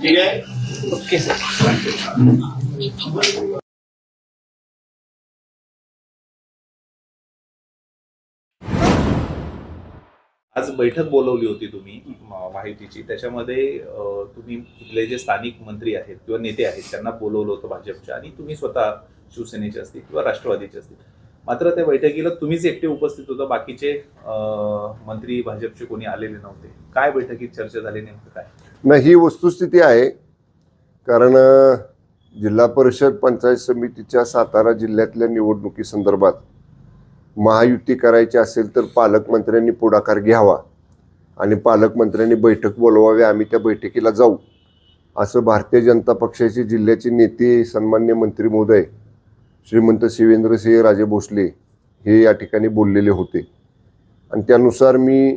ठीक आहे. Okay sir. आज बैठक बोलवली होती तुम्ही माहितीची, त्याच्यामध्ये तुम्ही इथले जे स्थानिक मंत्री आहेत किंवा नेते आहेत त्यांना बोलवलं होतं भाजपच्या, आणि तुम्ही स्वतः शिवसेनेचे असतील किंवा राष्ट्रवादीचे असतील. मात्र त्या बैठकीला तुम्हीच एकटे उपस्थित होता, बाकीचे मंत्री भाजपचे कोणी आलेले नव्हते. काय बैठकीत चर्चा झाली, नेमकं काय? नाही, ही वस्तुस्थिती आहे. कारण जिल्हा परिषद पंचायत समितीच्या सातारा जिल्ह्यातल्या निवडणुकीसंदर्भात महायुती करायची असेल तर पालकमंत्र्यांनी पुढाकार घ्यावा आणि पालकमंत्र्यांनी बैठक बोलवावी, आम्ही त्या बैठकीला जाऊ, असं भारतीय जनता पक्षाचे जिल्ह्याचे नेते सन्मान्य मंत्री महोदय श्रीमंत शिवेंद्रसिंह राजे भोसले हे या ठिकाणी बोललेले होते. आणि त्यानुसार मी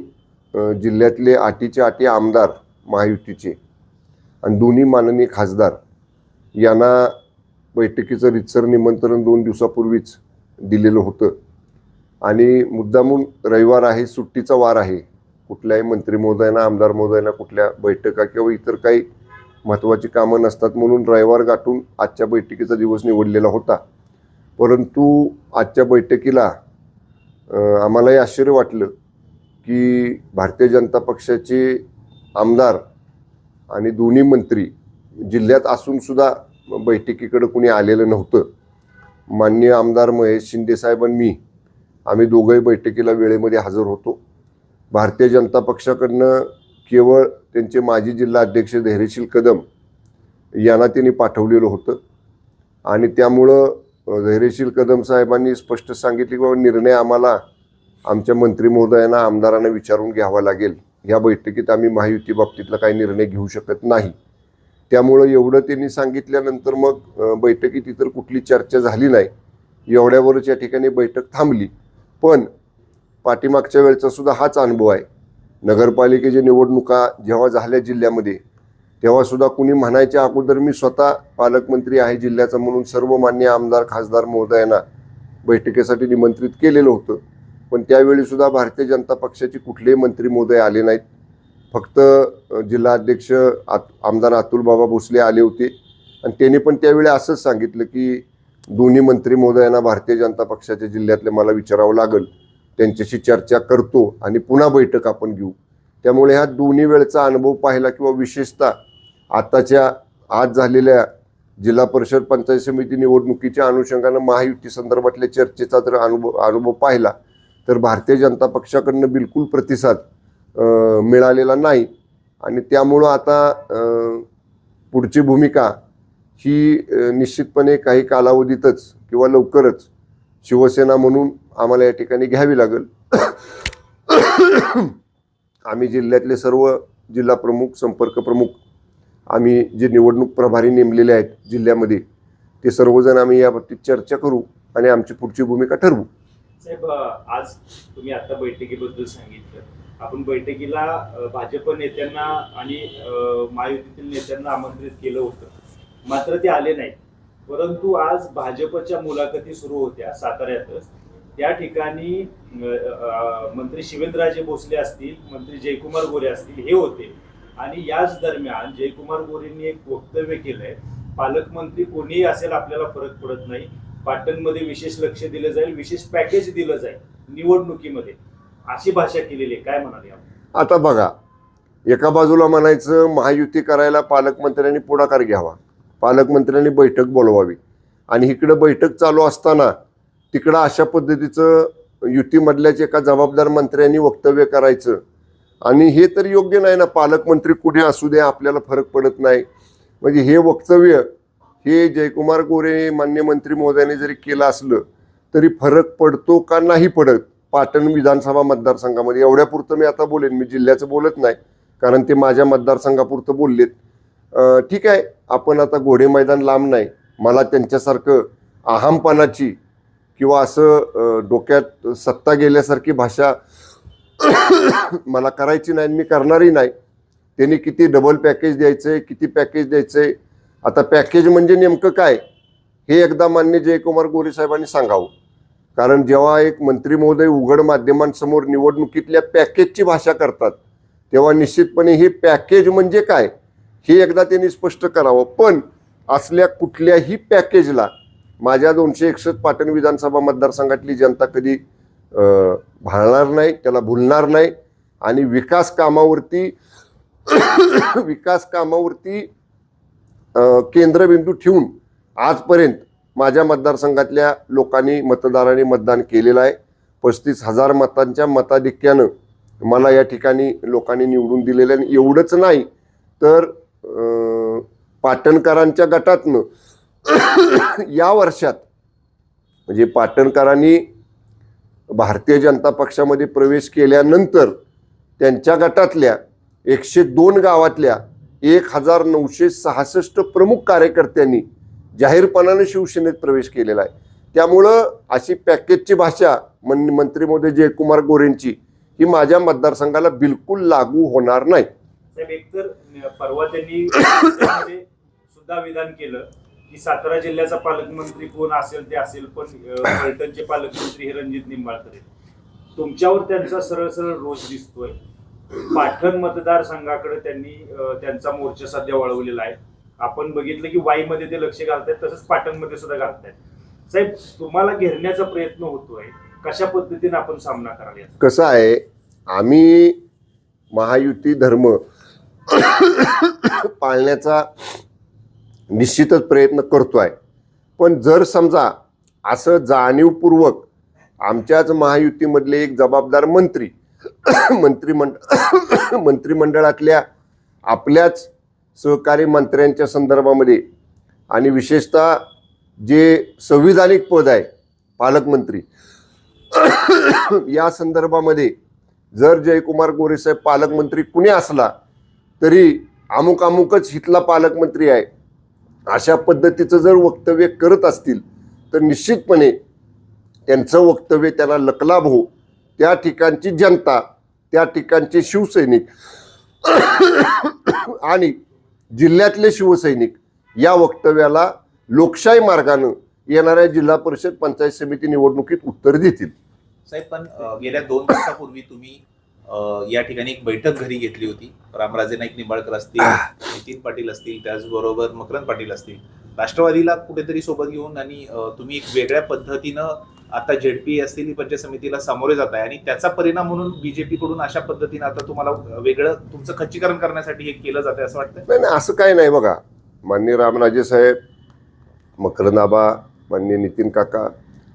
जिल्ह्यातले 8चे आमदार महायुतीचे आणि दोन्ही माननीय खासदार यांना बैठकीचं रितसर निमंत्रण 2 दिवसापूर्वीच दिलेलं होतं. आणि मुद्दामून रविवार आहे, सुट्टीचा वार आहे, कुठल्याही मंत्री महोदयांना आमदार महोदयांना कुठल्या बैठका किंवा इतर काही महत्त्वाची कामं नसतात म्हणून रविवार गाठून आजच्या बैठकीचा दिवस निवडलेला होता. परंतु आजच्या बैठकीला आम्हालाही आश्चर्य वाटलं की भारतीय जनता पक्षाचे आमदार आणि दोन्ही मंत्री जिल्ह्यात असूनसुद्धा बैठकीकडे कुणी आलेलं नव्हतं. माननीय आमदार महेश शिंदेसाहेब आणि मी आम्ही दोघंही बैठकीला वेळेमध्ये हजर होतो. भारतीय जनता पक्षाकडनं केवळ त्यांचे माजी जिल्हा अध्यक्ष धैर्यशील कदम यांना त्यांनी पाठवलेलं होतं. आणि त्यामुळं धैर्यशील कदम साहेबांनी स्पष्ट सांगितले की बाबा निर्णय आम्हाला आमच्या मंत्री महोदयांना आमदारांना विचारून घ्यावा लागेल, या बैठकीत आम्ही महायुती बाबतीतला काही निर्णय घेऊ शकत नाही. त्यामुळं एवढं त्यांनी सांगितल्यानंतर मग बैठकीत इतर कुठली चर्चा झाली नाही, एवढ्यावरच या ठिकाणी बैठक थांबली. पण पाठीमागच्या वेळचा सुद्धा हाच अनुभव आहे. नगरपालिकेच्या निवडणुका जेव्हा झाल्या जिल्ह्यामध्ये तेव्हासुद्धा कुणी म्हणायच्या अगोदर मी स्वतः पालकमंत्री आहे जिल्ह्याचा म्हणून सर्व मान्य आमदार खासदार महोदयांना बैठकीसाठी निमंत्रित केलेलं होतं. पण त्यावेळीसुद्धा भारतीय जनता पक्षाचे कुठलेही मंत्री महोदय आले नाहीत. फक्त जिल्हा अध्यक्ष आमदार अतुल बाबा भोसले आले होते आणि त्यांनी पण त्यावेळी असंच सांगितलं की दोन्ही मंत्री महोदयांना भारतीय जनता पक्षाच्या जिल्ह्यातले मला विचारावं लागेल, त्यांच्याशी चर्चा करतो आणि पुन्हा बैठक आपण घेऊ. त्यामुळे ह्या दोन्ही वेळचा अनुभव पाहिला किंवा विशेषतः आताच्या आज झालेल्या जिल्हा परिषद पंचायत समिती निवडणुकीच्या अनुषंगानं महायुती संदर्भातल्या चर्चेचा जर अनुभव पाहिला तर भारतीय जनता पक्षाकडनं बिलकुल प्रतिसाद मिळालेला नाही. आणि त्यामुळं आता पुढची भूमिका ही निश्चितपणे काही कालावधीतच किंवा लवकरच शिवसेना म्हणून आम्हाला या ठिकाणी घ्यावी लागेल. आम्ही जिल्ह्यातले सर्व जिल्हा प्रमुख संपर्क प्रमुख आम्ही जे निवडणूक प्रभारी नेमलेले आहेत जिल्ह्यामध्ये ते सर्वजण आम्ही याबाबतीत चर्चा करू आणि आमची पुढची भूमिका ठरवू. साहेब, आज तुम्ही आता बैठकीबद्दल सांगितलं, आपण बैठकीला भाजप नेत्यांना आणि महायुतीतील नेत्यांना आमंत्रित केलं होतं, मात्र ते आले नाहीत. परंतु आज भाजपच्या मुलाखती सुरू होत्या साताऱ्यातच. त्या ठिकाणी मंत्री शिवेंद्रराजे भोसले असतील, मंत्री जयकुमार गोरे असतील, हे होते. आणि याच दरम्यान जयकुमार गोरेंनी एक वक्तव्य केलंय, पालकमंत्री कोणीही असेल आपल्याला फरक पडत नाही, पाटणमध्ये विशेष लक्ष दिलं जाईल, विशेष पॅकेज दिलं जाईल निवडणुकीमध्ये, अशी भाषा केलेली आहे. काय म्हणाले आपण? आता बघा, एका बाजूला म्हणायचं महायुती करायला पालकमंत्र्यांनी पुढाकार घ्यावा, पालकमंत्र्यांनी बैठक बोलवावी, आणि इकडं बैठक चालू असताना तिकडं अशा पद्धतीचं युतीमधल्याच एका जबाबदार मंत्र्यांनी वक्तव्य करायचं. आणि हे तर योग्य नाही ना. पालकमंत्री कुठे असू दे आपल्याला फरक पडत नाही. म्हणजे हे वक्तव्य हे जयकुमार गोरे मान्य मंत्री महोदयांनी जरी केलं असलं तरी फरक पडतो का नाही पडत पाटण विधानसभा मतदारसंघामध्ये, एवढ्यापुरतं मी आता बोलेन. मी जिल्ह्याचं बोलत नाही कारण ते माझ्या मतदारसंघापुरतं बोललेत. ठीक आहे, आपण आता घोडे मैदान लांब नाही. मला त्यांच्यासारखं अहमपणाची किंवा असं डोक्यात सत्ता गेल्यासारखी भाषा मला करायची नाही, मी करणारही नाही. त्यांनी किती डबल पॅकेज द्यायचंय, किती पॅकेज द्यायचंय, आता पॅकेज म्हणजे नेमकं काय हे एकदा मान्य जयकुमार गोरे साहेबांनी सांगावं. कारण जेव्हा एक मंत्री महोदय उघड माध्यमांसमोर निवडणुकीतल्या पॅकेजची भाषा करतात तेव्हा निश्चितपणे हे पॅकेज म्हणजे काय हे एकदा त्यांनी स्पष्ट करावं. पण असल्या कुठल्याही पॅकेजला माझ्या 261 पाटण विधानसभा मतदारसंघातली जनता कधी भाळणार नाही, त्याला भुलणार नाही. आणि विकास कामावरती केंद्रबिंदू ठेवून आजपर्यंत माझ्या मतदारसंघातल्या लोकांनी मतदारांनी मतदान केलेलं आहे. 35,000 मतांच्या मताधिक्यानं मला या ठिकाणी लोकांनी निवडून दिलेलं आहे. एवढंच नाही तर पाटणकरांच्या गटातनं या वर्षात म्हणजे पाटणकरांनी भारतीय जनता पक्षामध्ये प्रवेश केल्यानंतर त्यांच्या गटातल्या 102 गावातल्या 1966 प्रमुख कार्यकर्त्यांनी जाहीरपणाने शिवसेनेत प्रवेश केलेला आहे. त्यामुळं अशी पॅकेजची भाषा मंत्री महोदय जयकुमार गोरेंची ही माझ्या मतदारसंघाला बिलकुल लागू होणार नाही. साहेब, एकतर परवा त्यांनी सुद्धा विधान केलं की सातारा जिल्ह्याचा पालकमंत्री कोण असेल ते असेल, पण फलटणचे पालकमंत्री हे रणजित निंबाळकर आहेत. तुमच्यावर त्यांचा सरळ सरळ रोष दिसतोय. पाटण मतदारसंघाकडे त्यांनी त्यांचा मोर्चा सध्या वळवलेला आहे. आपण बघितलं की वाईमध्ये ते लक्ष घालतायत, तसंच पाटणमध्ये सुद्धा घालतायत. साहेब, तुम्हाला घेरण्याचा प्रयत्न होतोय, कशा पद्धतीने आपण सामना करायला? कसं आहे, आम्ही महायुती धर्म पाळण्याचा निश्चितच प्रयत्न करतोय. पण जर समजा असं जाणीवपूर्वक आमच्याच महायुतीमधले एक जबाबदार मंत्रिमंडळातल्या आपल्याच सहकारी मंत्र्यांच्या संदर्भामध्ये आणि विशेषतः जे संविधानिक पद आहे पालकमंत्री या संदर्भामध्ये जर जयकुमार गोरे साहेब पालकमंत्री कुणी असला तरी अमुकच हितला पालकमंत्री आहे अशा पद्धतीचं जर वक्तव्य करत असतील तर निश्चितपणे त्यांचं वक्तव्य त्याला लकलाभ हो. त्या ठिकाणची जनता, त्या ठिकाणचे शिवसैनिक आणि जिल्ह्यातले शिवसैनिक या वक्तव्याला लोकशाही मार्गानं येणाऱ्या जिल्हा परिषद पंचायत समिती निवडणुकीत उत्तर देतील. साहेब, पण गेल्या 2 वर्षापूर्वी तुम्ही या ठिकाणी एक बैठक घरी घेतली होती. रामराजे नाईक निंबाळकर असतील, नितीन पाटील असतील, त्याचबरोबर मकरंद पाटील असतील, राष्ट्रवादीला कुठेतरी सोबत घेऊन, आणि तुम्ही एक वेगळ्या पद्धतीनं आता ZP असतील पंचायत समितीला सामोरे जात आहे आणि त्याचा परिणाम म्हणून BJP कडून अशा पद्धतीनं आता तुम्हाला वेगळं तुमचं खच्चीकरण करण्यासाठी हे केलं जाते असं वाटतं? नाही, असं काही नाही. बघा, माननीय रामराजे साहेब, मकरंदाबा, माननीय नितीन काका,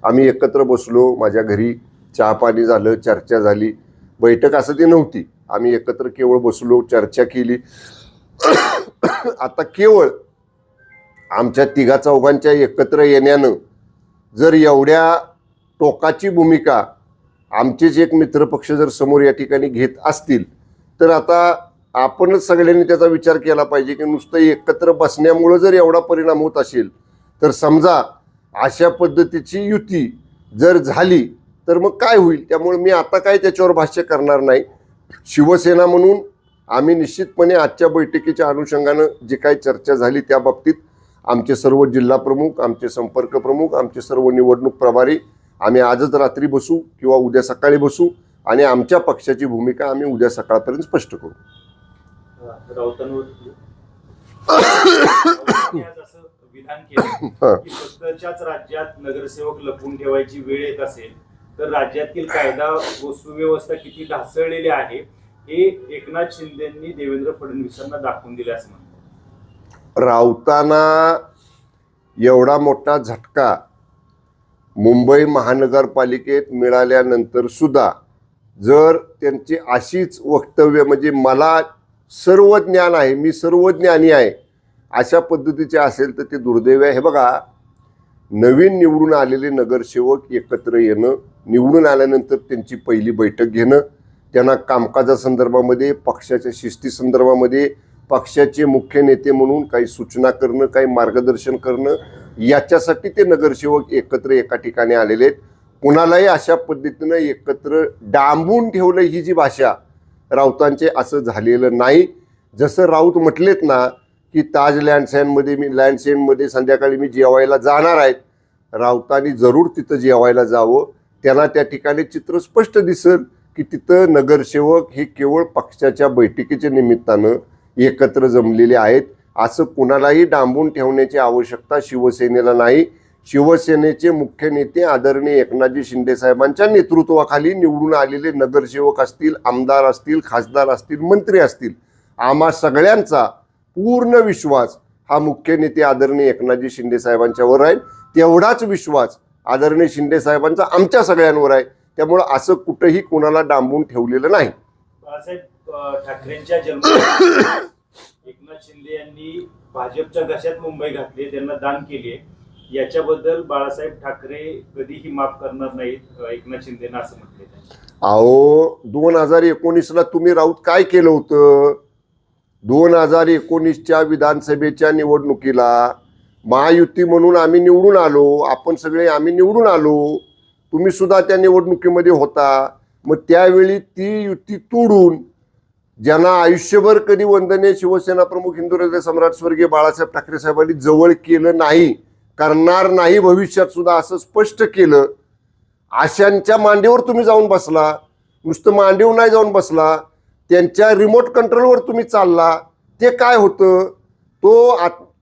आम्ही एकत्र बसलो. माझ्या घरी चहा पाणी झालं, चर्चा झाली. बैठक असं ती नव्हती. आम्ही एकत्र केवळ बसलो, चर्चा केली. आता केवळ आमच्या 3-4 एकत्र येण्यानं जर एवढ्या टोकाची भूमिका आमचेच एक मित्रपक्ष जर समोर या ठिकाणी घेत असतील तर आता आपणच सगळ्यांनी त्याचा विचार केला पाहिजे की नुसतं एकत्र बसण्यामुळं जर एवढा परिणाम होत असेल तर समजा अशा पद्धतीची युती जर झाली तर मग काय होईल. त्यामुळे मी आता काय त्याच्यावर भाष्य करणार नाही. शिवसेना म्हणून आम्ही निश्चितपणे आजच्या बैठकीच्या अनुषंगानं जे काही चर्चा झाली त्या बाबतीत आमचे सर्व जिल्हा प्रमुख, आमचे संपर्क प्रमुख, आमचे सर्व निवडणूक प्रभारी आम्ही आजच रात्री बसू किंवा उद्या सकाळी बसू आणि आमच्या पक्षाची भूमिका आम्ही उद्या सकाळपर्यंत स्पष्ट करू. विधान केलं की स्वतःच्याच राज्यात नगरसेवक लपवून ठेवायची वेळ येत असेल तर राज्यातील कायदा व सुव्यवस्था किती ढासळलेली आहे हे एकनाथ शिंदेंनी देवेंद्र फडणवीसांना दाखवून दिले असं म्हणतात. राऊतांना एवढा मोठा झटका मुंबई महानगरपालिकेत मिळाल्यानंतर सुद्धा जर त्यांची अशीच वक्तव्य म्हणजे मला सर्व ज्ञान आहे, मी सर्वज्ञानी आहे अशा पद्धतीचे असेल तर ते दुर्दैव आहे. हे बघा, नवीन निवडून आलेले नगरसेवक एकत्र येणं, निवडून आल्यानंतर त्यांची पहिली बैठक घेणं, त्यांना कामकाजासंदर्भामध्ये, पक्षाच्या शिस्ती संदर्भामध्ये पक्षाचे मुख्य नेते म्हणून काही सूचना करणं, काही मार्गदर्शन करणं, याच्यासाठी ते नगरसेवक एकत्र एका ठिकाणी आलेले आहेत. कुणालाही अशा पद्धतीनं एकत्र डांबून ठेवलं ही जी भाषा राऊतांचे असं झालेलं नाही. जसं राऊत म्हटलेत ना की ताज लँडसेंडमध्ये संध्याकाळी मी जेवायला जाणार आहेत, राऊतांनी जरूर तिथं जेवायला जावं. त्यांना त्या ठिकाणी चित्र स्पष्ट दिसेल की तिथं नगरसेवक हे केवळ पक्षाच्या बैठकीच्या निमित्तानं एकत्र जमलेले आहेत. असं कुणालाही डांबून ठेवण्याची आवश्यकता शिवसेनेला नाही. शिवसेनेचे मुख्य नेते आदरणीय एकनाथजी शिंदे साहेबांच्या नेतृत्वाखाली निवडून आलेले नगरसेवक असतील, आमदार असतील, खासदार असतील, मंत्री असतील, आम्हा सगळ्यांचा पूर्ण विश्वास हा मुख्य नेते आदरणीय एकनाथजी शिंदे साहेबांच्यावर आहे. तेवढाच विश्वास आदरणीय शिंदे साहेबांचा आमच्या सगळ्यांवर आहे. त्यामुळं असं कुठंही कुणाला डांबून ठेवलेलं नाही. बाळासाहेब ठाकरेंच्या जन्म एकनाथ शिंदे यांनी भाजपच्या घशात मुंबई घातली, त्यांना दान केली आहे. याच्याबद्दल बाळासाहेब ठाकरे कधीही माफ करणार नाहीत एकनाथ शिंदेना असं म्हटले. अहो 2019ला तुम्ही राऊत काय केलं होतं? 2019च्या विधानसभेच्या निवडणुकीला महायुती म्हणून आम्ही निवडून आलो, आपण सगळे आम्ही निवडून आलो, तुम्ही सुद्धा त्या निवडणुकीमध्ये होता. मग त्यावेळी ती युती तोडून ज्यांना आयुष्यभर कधी वंदनीय शिवसेना प्रमुख हिंदू हृदय सम्राट स्वर्गीय बाळासाहेब ठाकरे साहेबांनी जवळ केलं नाही, करणार नाही भविष्यात सुद्धा असं स्पष्ट केलं, अशांच्या मांडीवर तुम्ही जाऊन बसला. नुसतं मांडीवर नाही जाऊन बसला, त्यांच्या रिमोट कंट्रोलवर तुम्ही चालला. ते काय होतं?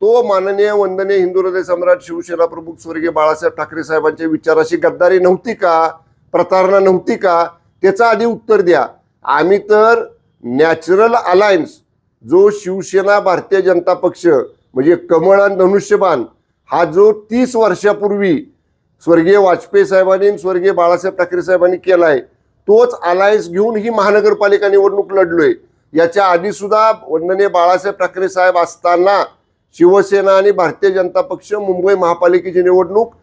तो माननीय वंदनीय हिंदू हृदय सम्राट शिवसेना प्रमुख स्वर्गीय बाळासाहेब ठाकरे साहेबांच्या विचाराशी गद्दारी नव्हती का? प्रतारणा नव्हती का? त्याचं आधी उत्तर द्या. आम्ही तर नॅचरल अलायन्स जो शिवसेना भारतीय जनता पक्ष म्हणजे कमळ आणि धनुष्यबाण हा जो 30 वर्षापूर्वी स्वर्गीय वाजपेयी साहेबांनी स्वर्गीय बाळासाहेब ठाकरे साहेबांनी केलाय, तोच अलायन्स घेऊन ही महानगरपालिका निवडणूक लढलोय. याच्या आधी सुद्धा वंदनीय बाळासाहेब ठाकरे साहेब असताना शिवसेना आणि भारतीय जनता पक्ष मुंबई महापालिकेची निवडणूक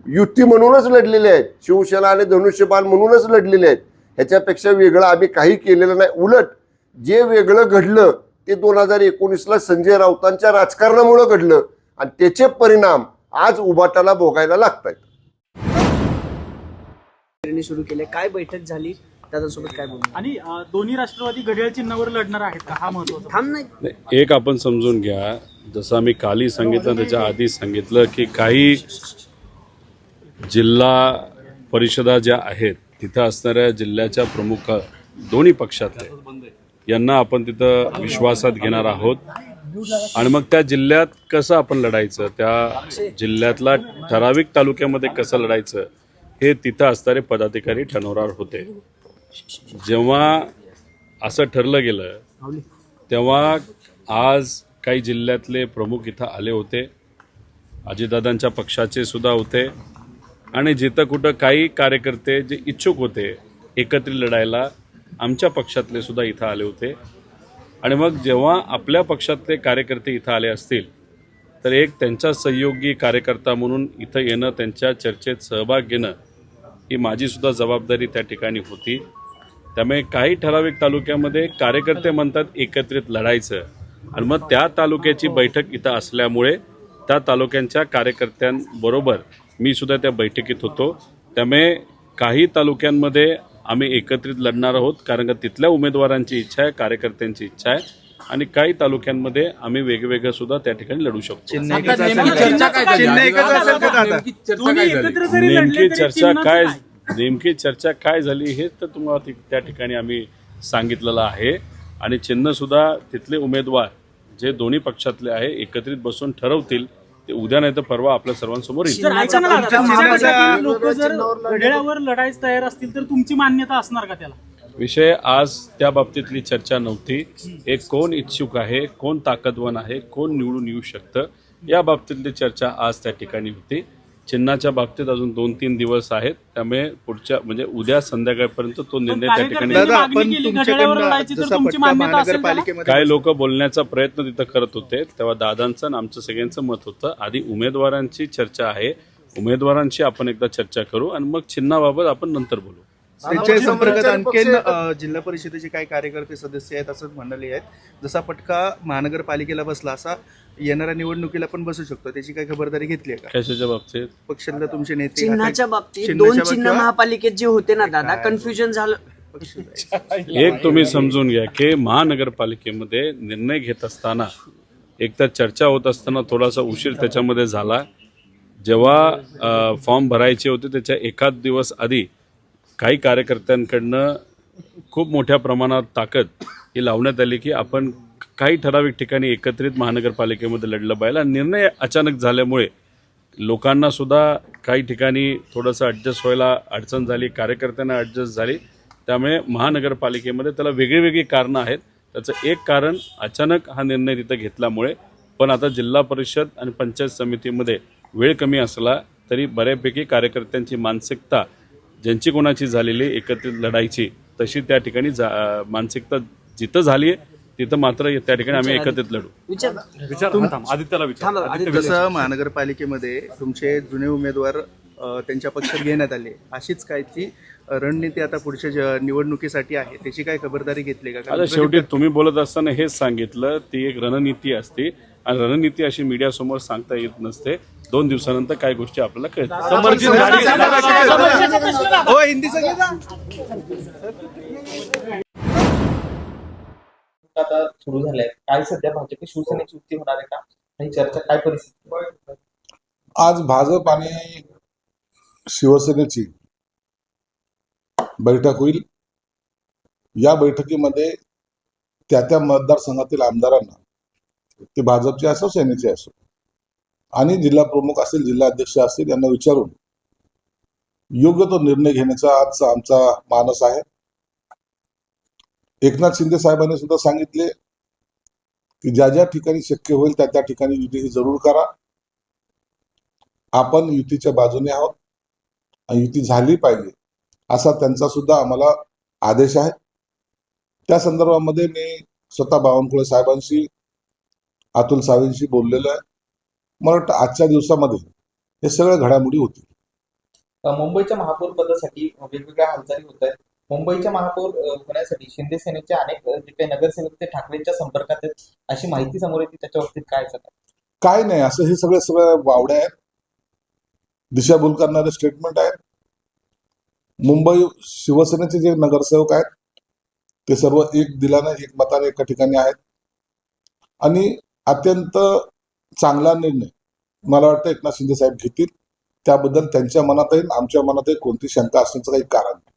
युती म्हणूनच लढलेले आहेत, शिवसेना आणि धनुष्यबाण म्हणूनच लढलेले आहेत. ह्याच्यापेक्षा वेगळं आम्ही काही केलेलं नाही. उलट जे वेगळं घडलं ते 2019ला संजय राऊतांच्या राजकारणामुळे घडलं आणि त्याचे परिणाम आज उभाटाला भोगायला लागतात. सुरू केले, काय बैठक झाली, त्याच्यासोबत काय बोलू? आणि दोन्ही राष्ट्रवादी घड्याळ चिन्हावर लढणार आहेत का, हा महत्वाचा? थांब नाही. एक आपण समजून घ्या, जसं आम्ही कालही सांगितलं त्याच्या आधी सांगितलं की काही जिल्हा परिषदा ज्या आहेत तिथं असणाऱ्या जिल्ह्याच्या प्रमुख दोन्ही पक्षातले यांना आपण तिथं विश्वासात घेणार आहोत आणि मग त्या जिल्ह्यात कसं आपण लढायचं, त्या जिल्ह्यातला ठराविक तालुक्यामध्ये कसं लढायचं हे तिथं असणारे पदाधिकारी ठरवणार होते. जेव्हा असं ठरलं गेलं तेव्हा आज काही जिल्ह्यातले प्रमुख इथं आले होते, अजितदादांच्या पक्षाचे सुद्धा होते आणि जिथं कुठं काही कार्यकर्ते जे इच्छुक होते एकत्रित लढायला आमच्या पक्षातले सुद्धा इथं आले होते. आणि मग जेव्हा आपल्या पक्षातले कार्यकर्ते इथं आले असतील तर एक त्यांचा सहयोगी कार्यकर्ता म्हणून इथं येणं, त्यांच्या चर्चेत सहभाग घेणं ही माझी सुद्धा जबाबदारी त्या ठिकाणी होती. त्यामुळे काही ठराविक तालुक्यामध्ये कार्यकर्ते म्हणतात एकत्रित लढायचं आणि मग त्या तालुक्याची बैठक इथं असल्यामुळे त्या तालुक्यांच्या कार्यकर्त्यांबरोबर मी सुद्धा त्या बैठकीत होतो. त्यामुळे काही तालुक्यांमध्ये आम्ही एकत्रित लढणार आहोत कारण का तिथल्या उमेदवारांची इच्छा आहे, कार्यकर्त्यांची इच्छा आहे आणि काही तालुक्यांमध्ये आम्ही वेगवेगळं सुद्धा त्या ठिकाणी लढू शकतो. नेमकी चर्चा काय झाली हे तर तुम्हाला त्या ठिकाणी आम्ही सांगितलेलं आहे आणि चिन्ह सुद्धा तिथले उमेदवार जे दोन्ही पक्षातले आहे एकत्रित बसून ठरवतील ते उद्या नाही तर परवा आपल्या सर्वांसमोर येईल. लोक जर घड्याळावर लढायला तयार असतील तर तुमची मान्यता असणार का त्याला? विषय आज त्या बाबतीतली चर्चा नव्हती. एक कोण इच्छुक आहे, कोण ताकदवान आहे, कोण निवडून येऊ शकतं या बाबतीतली चर्चा आज त्या ठिकाणी होती. चिन्हाच्या बाबतीत अजून 2-3 दिवस आहेत, त्यामुळे पुढच्या म्हणजे उद्या संध्याकाळपर्यंत तो निर्णय त्या ठिकाणी. काही लोक बोलण्याचा प्रयत्न तिथं करत होते तेव्हा दादांचं आणि आमचं सगळ्यांचं मत होतं आधी उमेदवारांची चर्चा आहे, उमेदवारांशी आपण एकदा चर्चा करू आणि मग चिन्हाबाबत आपण नंतर बोलू. त्यांच्या संपर्कात आणखी जिल्हा परिषदेचे काही कार्यकर्ते सदस्य आहेत असं म्हणाले आहेत. जसा फटका महानगरपालिकेला बसला असा येणाऱ्या निवडणुकीला पण बसू शकतो, त्याची काही खबरदारी घेतली आहे का? कशाच्या बाबतीत? पक्षातले तुमचे नेते चिन्हाच्या बाबतीत 2 चिन्ह महापालिकेत जे होते ना दादा, कन्फ्युजन झालं. एक तुम्ही समजून घ्या की महानगरपालिकेमध्ये निर्णय घेत असताना एकतर चर्चा होत असताना थोडासा उशीर त्याच्यामध्ये झाला. जेव्हा फॉर्म भरायचे होते त्याच्या एखाद दिवस आधी काही कार्यकर्त्यांकडनं खूप मोठ्या प्रमाणात ताकद ही लावण्यात आली की आपण काही ठराविक ठिकाणी एकत्रित महानगरपालिकेमध्ये लढलं पाहिजे आणि निर्णय अचानक झाल्यामुळे लोकांना सुद्धा काही ठिकाणी थोडंसं ॲडजस्ट व्हायला अडचण झाली, कार्यकर्त्यांना ॲडजस्ट झाली. त्यामुळे महानगरपालिकेमध्ये त्याला वेगळी कारणं आहेत. त्याचं एक कारण अचानक हा निर्णय तिथं घेतल्यामुळे, पण आता जिल्हा परिषद आणि पंचायत समितीमध्ये वेळ कमी असला तरी बऱ्यापैकी कार्यकर्त्यांची मानसिकता ज्यांची कोणाची झालेली एकत्रित लढायची तशी त्या ठिकाणी मानसिकता जिथं झाली आहे तिथं मात्र त्या ठिकाणी आम्ही एकत्रित लढू. जसं महानगरपालिकेमध्ये तुमचे जुने उमेदवार त्यांच्या पक्षात घेण्यात आले. अशीच काय ती रणनीती आता पुढच्या निवडणुकीसाठी आहे, त्याची काय खबरदारी घेतली का? आता शेवटी तुम्ही बोलत असताना हेच सांगितलं, ती एक रणनीती असते आणि रणनीती अशी मीडियासमोर सांगता येत नसते. 2 दिवसानंतर काय गोष्टी आपल्याला कळतात. समर्जित गाडी हो, हिंदीचं घे जा. आता सुरू झालंय, काय सध्या भाजप शिवसेनेची युती होणार आहे का? ही चर्चा काय परिस्थिती? आज भाजप आणि शिवसेनेची बैठक होईल. या बैठकीमध्ये त्या मतदारसंघातील आमदारांना, ते भाजपचे असो सेनेचे असो, आणि जिल्हा प्रमुख असतील, जिल्हा अध्यक्ष असतील, यांना विचारून योग्य तो निर्णय घेण्याचा आज आमचा मानस आहे. एकनाथ शिंदे साहेबांनी सुद्धा सांगितले की ज्या ज्या ठिकाणी शक्य होईल त्या त्या ठिकाणी युती ही जरूर करा. आपण युतीच्या बाजूने आहोत आणि युती झाली पाहिजे असा त्यांचा सुद्धा आम्हाला आदेश आहे. त्या संदर्भामध्ये मी स्वतः बावनकुळे साहेबांशी, अतुल सावेंशी बोललेलो आहे. मला वाटतं आजच्या दिवसामध्ये हे सगळ्या घडामोडी होतील. मुंबईच्या महापौर पदासाठी वेगवेगळ्या हालचाली होत आहेत. मुंबईच्या महापौर होण्यासाठी शिंदे सेनेचे अनेक जे काही नगरसेवक ते ठाकरेंच्या संपर्कात आहेत अशी माहिती समोर येते. त्याच्या बाबतीत काय सांगा? काय नाही, असं हे सगळे वावड्या आहेत, दिशाभूल करणारे स्टेटमेंट आहेत. मुंबई शिवसेनेचे जे नगरसेवक आहेत ते सर्व एक दिलाने, एक मताने एका ठिकाणी आहेत आणि अत्यंत चांगला निर्णय मला वाटतं एकनाथ शिंदे साहेब घेतील. त्याबद्दल त्यांच्या मनातही आमच्या मनातही कोणती शंका असण्याचं काही कारण नाही.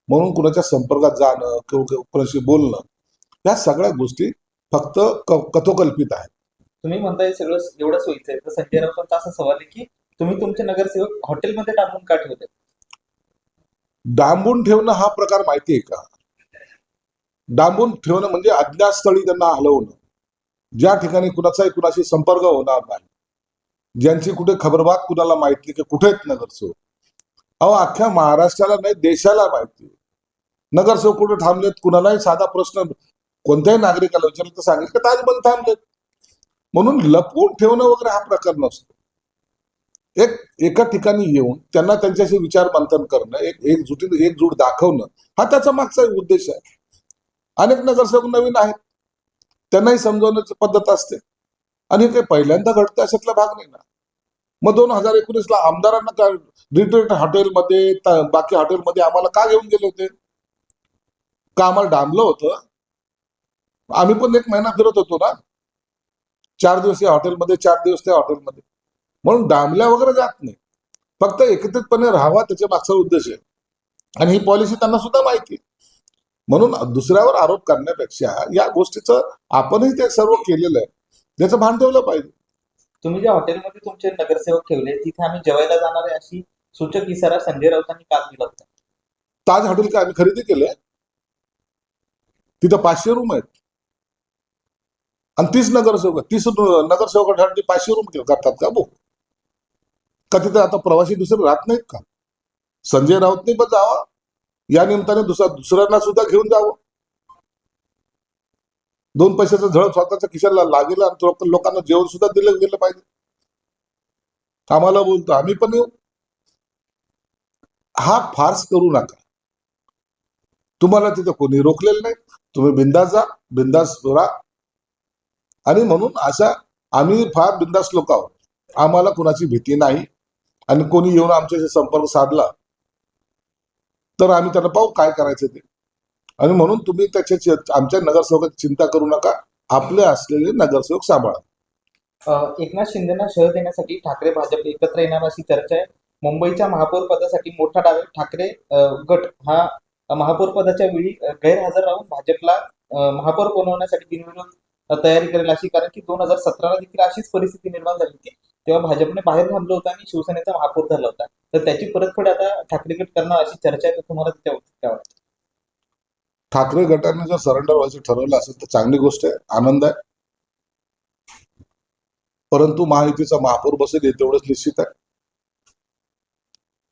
म्हणून कुणाच्या संपर्कात जाणं किंवा कुणाशी बोलणं या सगळ्या गोष्टी फक्त कथोकल्पित आहेत. तुम्ही म्हणताय सगळं एवढं सोयीचं आहे, तर संजय राऊतांचा असा सवाल आहे की तुम्ही तुमचे नगरसेवक हॉटेलमध्ये डांबून का ठेवते? डांबून ठेवणं हा प्रकार माहिती आहे का? डांबून ठेवणं म्हणजे अज्ञातस्थळी त्यांना हलवणं, ज्या ठिकाणी कुणाचाही कुणाशी संपर्क होणार नाही, ज्यांची कुठे खबरबात कुणाला माहिती की कुठे आहेत नगरसेवक. अहो, अख्ख्या महाराष्ट्राला नाही, देशाला माहिती नगरसेवक कुठे थांबलेत. कुणालाही साधा प्रश्न कोणत्याही नागरिकाला विचारलं तर सांगेल की ताजमध्ये थांबलेत. म्हणून लपवून ठेवणं वगैरे हा प्रकार नसतो. एका ठिकाणी येऊन त्यांना त्यांच्याशी विचार मंथन करणं, एकजूट दाखवणं हा त्याचा मागचा उद्देश आहे. अनेक नगरसेवक नवीन आहेत, त्यांनाही समजवण्याची पद्धत असते आणि हे काही पहिल्यांदा घडतं अशातला भाग नाही ना. मग 2019ला आमदारांना काय रिट्रीट हॉटेलमध्ये, बाकी हॉटेलमध्ये आम्हाला का घेऊन गेले होते? का आम्हाला डांबलं होतं? आम्ही पण 1 महिना फिरत होतो ना, 4 दिवस या हॉटेलमध्ये, 4 दिवस त्या हॉटेलमध्ये. म्हणून डांबल्या वगैरे जात नाही, फक्त एकत्रितपणे राहावा त्याच्या मागचा उद्देश आहे आणि ही पॉलिसी त्यांना सुद्धा माहिती आहे. म्हणून दुसऱ्यावर आरोप करण्यापेक्षा या गोष्टीचं आपणही ते सर्व केलेलं आहे, त्याचं भान ठेवलं पाहिजे. तुम्ही ज्या हॉटेलमध्ये तुमचे नगरसेवक ठेवले तिथे आम्ही जेवायला जाणार आहे अशी सूचक इशारा संजय राऊतांनी काल दिला होता. ताज हॉटेल काय आम्ही खरेदी केलंय? तिथं 500 रूम आहेत आणि 30 नगरसेवकांसाठी 500 रूम करतात का भाऊ? का तिथे आता प्रवासी दुसरे राहत नाहीत का? संजय राऊतने पण जावा, या निमित्ताने दुसऱ्यांना सुद्धा घेऊन जावं. 2 पैशाचं झळ स्वतःच्या खिशाला लागेल आणि लोकांना जेवण सुद्धा दिलं गेलं पाहिजे. आम्हाला बोलतो आम्ही पण येऊ. हा फार्स करू नका. तुम्हाला तिथं कोणी रोखलेलं नाही, तुम्ही बिंदास जा, बिंदास राहा. आणि म्हणून अशा आम्ही फार बिंदास लोक आहोत, आम्हाला कुणाची भीती नाही आणि कोणी येऊन आमच्याशी संपर्क साधला तर आम्ही त्यांना पाहू काय करायचं ते. आणि म्हणून तुम्ही आमच्या नगरसेवकाची चिंता करू नका, आपले असलेले नगरसेवक सांभाळा. एकनाथ शिंदेना शह देण्यासाठी ठाकरे भाजप एकत्र येणार अशी चर्चा आहे. मुंबईच्या महापौर पदासाठी मोठा डाव ठाकरे गट हा महापौर पदाच्या वेळी गैरहजर राहून भाजपला महापौर बनवण्यासाठी बिनविरोध तयारी करेल अशी, कारण की 2017ला देखील अशीच परिस्थिती निर्माण झाली होती. तेव्हा भाजपने बाहेर थांबलं होतं आणि शिवसेनेचा महापौर झाला होता. तर त्याची परतफेड आता ठाकरे गट करणार अशी चर्चा आहे. तुम्हाला काय वाटतं? ठाकरे गटाने जर सरेंडर व्हायचं ठरवलं असेल तर चांगली गोष्ट आहे, आनंद आहे. परंतु महायुतीचा महापौर बसेल हे तेवढंच निश्चित आहे.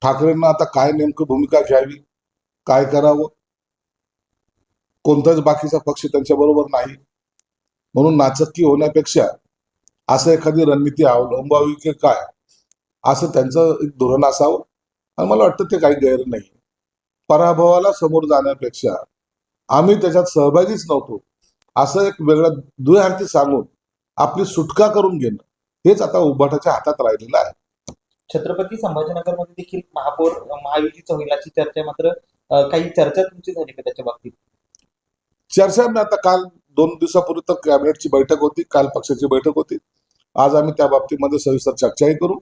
ठाकरेंना आता काय नेमकं भूमिका घ्यावी, काय करावं, कोणताच बाकीचा पक्ष त्यांच्या बरोबर नाही. म्हणून नाचक्की होण्यापेक्षा असं एखादी रणनीती अवलंबावी की काय असं त्यांचं एक धोरण असावं. आणि मला वाटतं ते काही गैर नाही. पराभवाला समोर जाण्यापेक्षा आम्ही त्याच्यात सहभागीच नव्हतो असं एक वेगळं दुहेहाती सांगून आपली सुटका करून घेणं हेच आता उभाटाच्या हातात राहिलेलं आहे. छत्रपती संभाजीनगरमध्ये देखील महापौर महायुतीचं होईल अशी चर्चा, मात्र काही चर्चा तुमची झाली का त्याच्या बाबतीत? चर्चा मी आता काल 2 दिवसापूर्वी तर कॅबिनेटची बैठक होती, काल पक्षाची बैठक होती. आज आम्ही त्या बाबतीमध्ये सविस्तर चर्चाही करू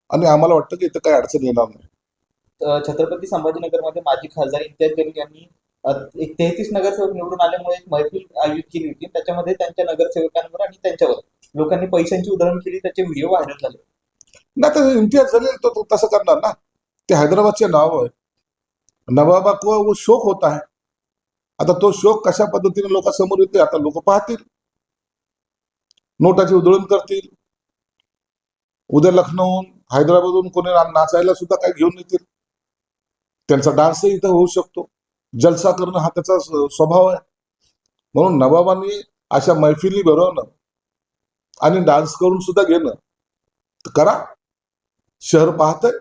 आणि आम्हाला वाटतं की इथं काही अडचण येणार नाही. छत्रपती संभाजीनगरमध्ये माजी खासदार इम्तियाज जलील यांनी एक 33 नगरसेवक निवडून आल्यामुळे एक मैफिल आयोजित केली होती. त्याच्यामध्ये त्यांच्या नगरसेवकांवर आणि त्यांच्यावर लोकांनी पैशांची उधळण केली, त्याचे व्हिडिओ व्हायरल झाले. नाही तर इम्तियाज जलील तो तसं करणार ना. ते हैदराबादचे नाव आहे, नवाबा को वो शोक होता है. आता तो शोक कशा पद्धतीने लोकांसमोर येते आता लोक पाहतील, नोटाची उधळण करतील. उद्या लखनौहून हैदराबादहून कोणी नाचायला सुद्धा काही घेऊन येतील. त्यांचा डान्सही इथं होऊ शकतो. जलसा करणं हा त्याचा स्वभाव आहे. म्हणून नवाबांनी अशा मैफिली भरवणं आणि डान्स करून सुद्धा घेणं तर करा. शहर पाहतंय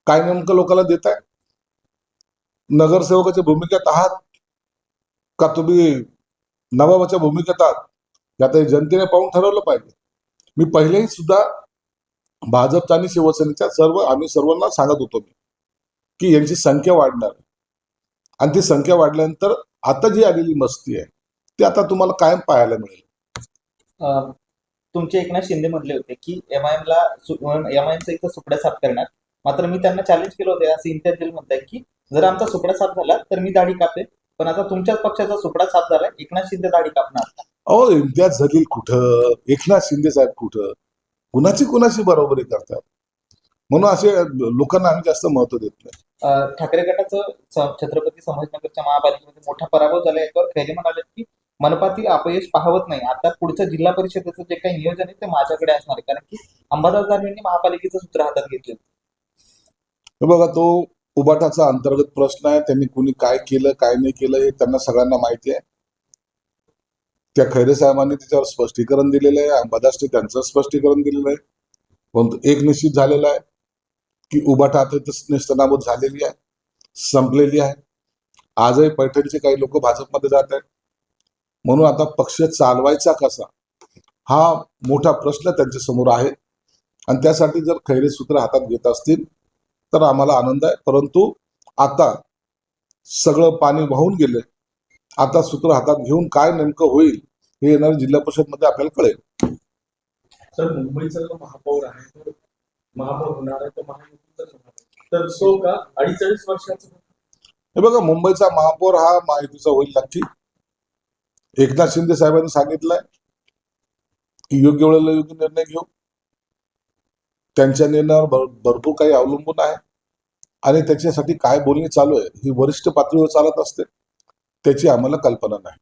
काय नेमकं लोकांना देत आहे. नगरसेवकाच्या भूमिकेत आहात का तुम्ही नवाबाच्या भूमिकेत आहात हे आता जनतेने पाहून ठरवलं पाहिजे. मी पहिलेही सुद्धा भाजपचा आणि शिवसेनेच्या आम्ही सर्वांना सांगत होतो की यांची संख्या वाढणार आहे आणि ती संख्या वाढल्यानंतर आता जी आलेली मस्ती आहे ती आता तुम्हाला कायम पाहायला मिळेल. तुमचे एकनाथ शिंदे म्हटले होते की एमआयएमचा इथं सुपडा साफ करणार, मात्र मी त्यांना चॅलेंज केलं होतं असं इम्तियाज जलील म्हणताय की जर आमचा सुपडा साफ झाला तर मी दाढी कापेन, पण आता तुमच्याच पक्षाचा सुपडा साफ झाला, एकनाथ शिंदे दाढी कापणार. अहो इम्तियाज जलील कुठं, एकनाथ शिंदे साहेब कुठं, कुणाची बरोबरी करतात. म्हणून असे लोकांना आम्ही जास्त महत्व देत नाही. ठाकरे गटाचं छत्रपती संभाजीनगरच्या महापालिकेमध्ये मोठा पराभव झाला. याच्यावर खैरे म्हणाले की मनपातील अपयश पाहवत नाही, आता पुढचं जिल्हा परिषदेचं जे काही नियोजन आहे ते माझ्याकडे असणार आहे, कारण की अंबादास दानवेंनी महापालिकेचं सूत्र हातात घेतलं. बघा तो उबाटाचा अंतर्गत प्रश्न आहे. त्यांनी कुणी काय केलं काय नाही केलं हे त्यांना सगळ्यांना माहिती आहे. त्या खैरे साहेबांनी त्याच्यावर स्पष्टीकरण दिलेलं आहे, अंबादासने त्यांचं स्पष्टीकरण दिलेलं आहे. परंतु एक निश्चित झालेलं आहे की उबाटा आता नेस्तनाबूत झालेली आहे, संपलेली आहे. आजही पैठणचे काही लोक भाजपमध्ये जात आहेत. म्हणून आता पक्ष चालवायचा कसा हा मोठा प्रश्न त्यांच्या समोर आहे आणि त्यासाठी जर खैरे सूत्र हातात घेत असतील तर आम्हाला आनंद आहे. परंतु आता सगळं पाणी वाहून गेले, आता सूत्र हातात घेऊन काय नेमकं होईल हे येणाऱ्या जिल्हा परिषद मध्ये आपल्याला कळेल. सर मुंबईचा जो महापौर आहे तो महापौर होणार आहे, तो महायुतीचाच होणार आहे, तर तो का 48 वर्षाचा? हे बघा मुंबईचा महापौर हा महायुतीचा होईल नक्की. एकनाथ शिंदे साहेबांनी सांगितलंय की योग्य वेळेला योग्य निर्णय घेऊ. त्यांच्या निर्णयावर भरपूर काही अवलंबून आहे आणि त्याच्यासाठी काय बोलणी चालू आहे ही वरिष्ठ पातळीवर चालत असते, त्याची आम्हाला कल्पना नाही.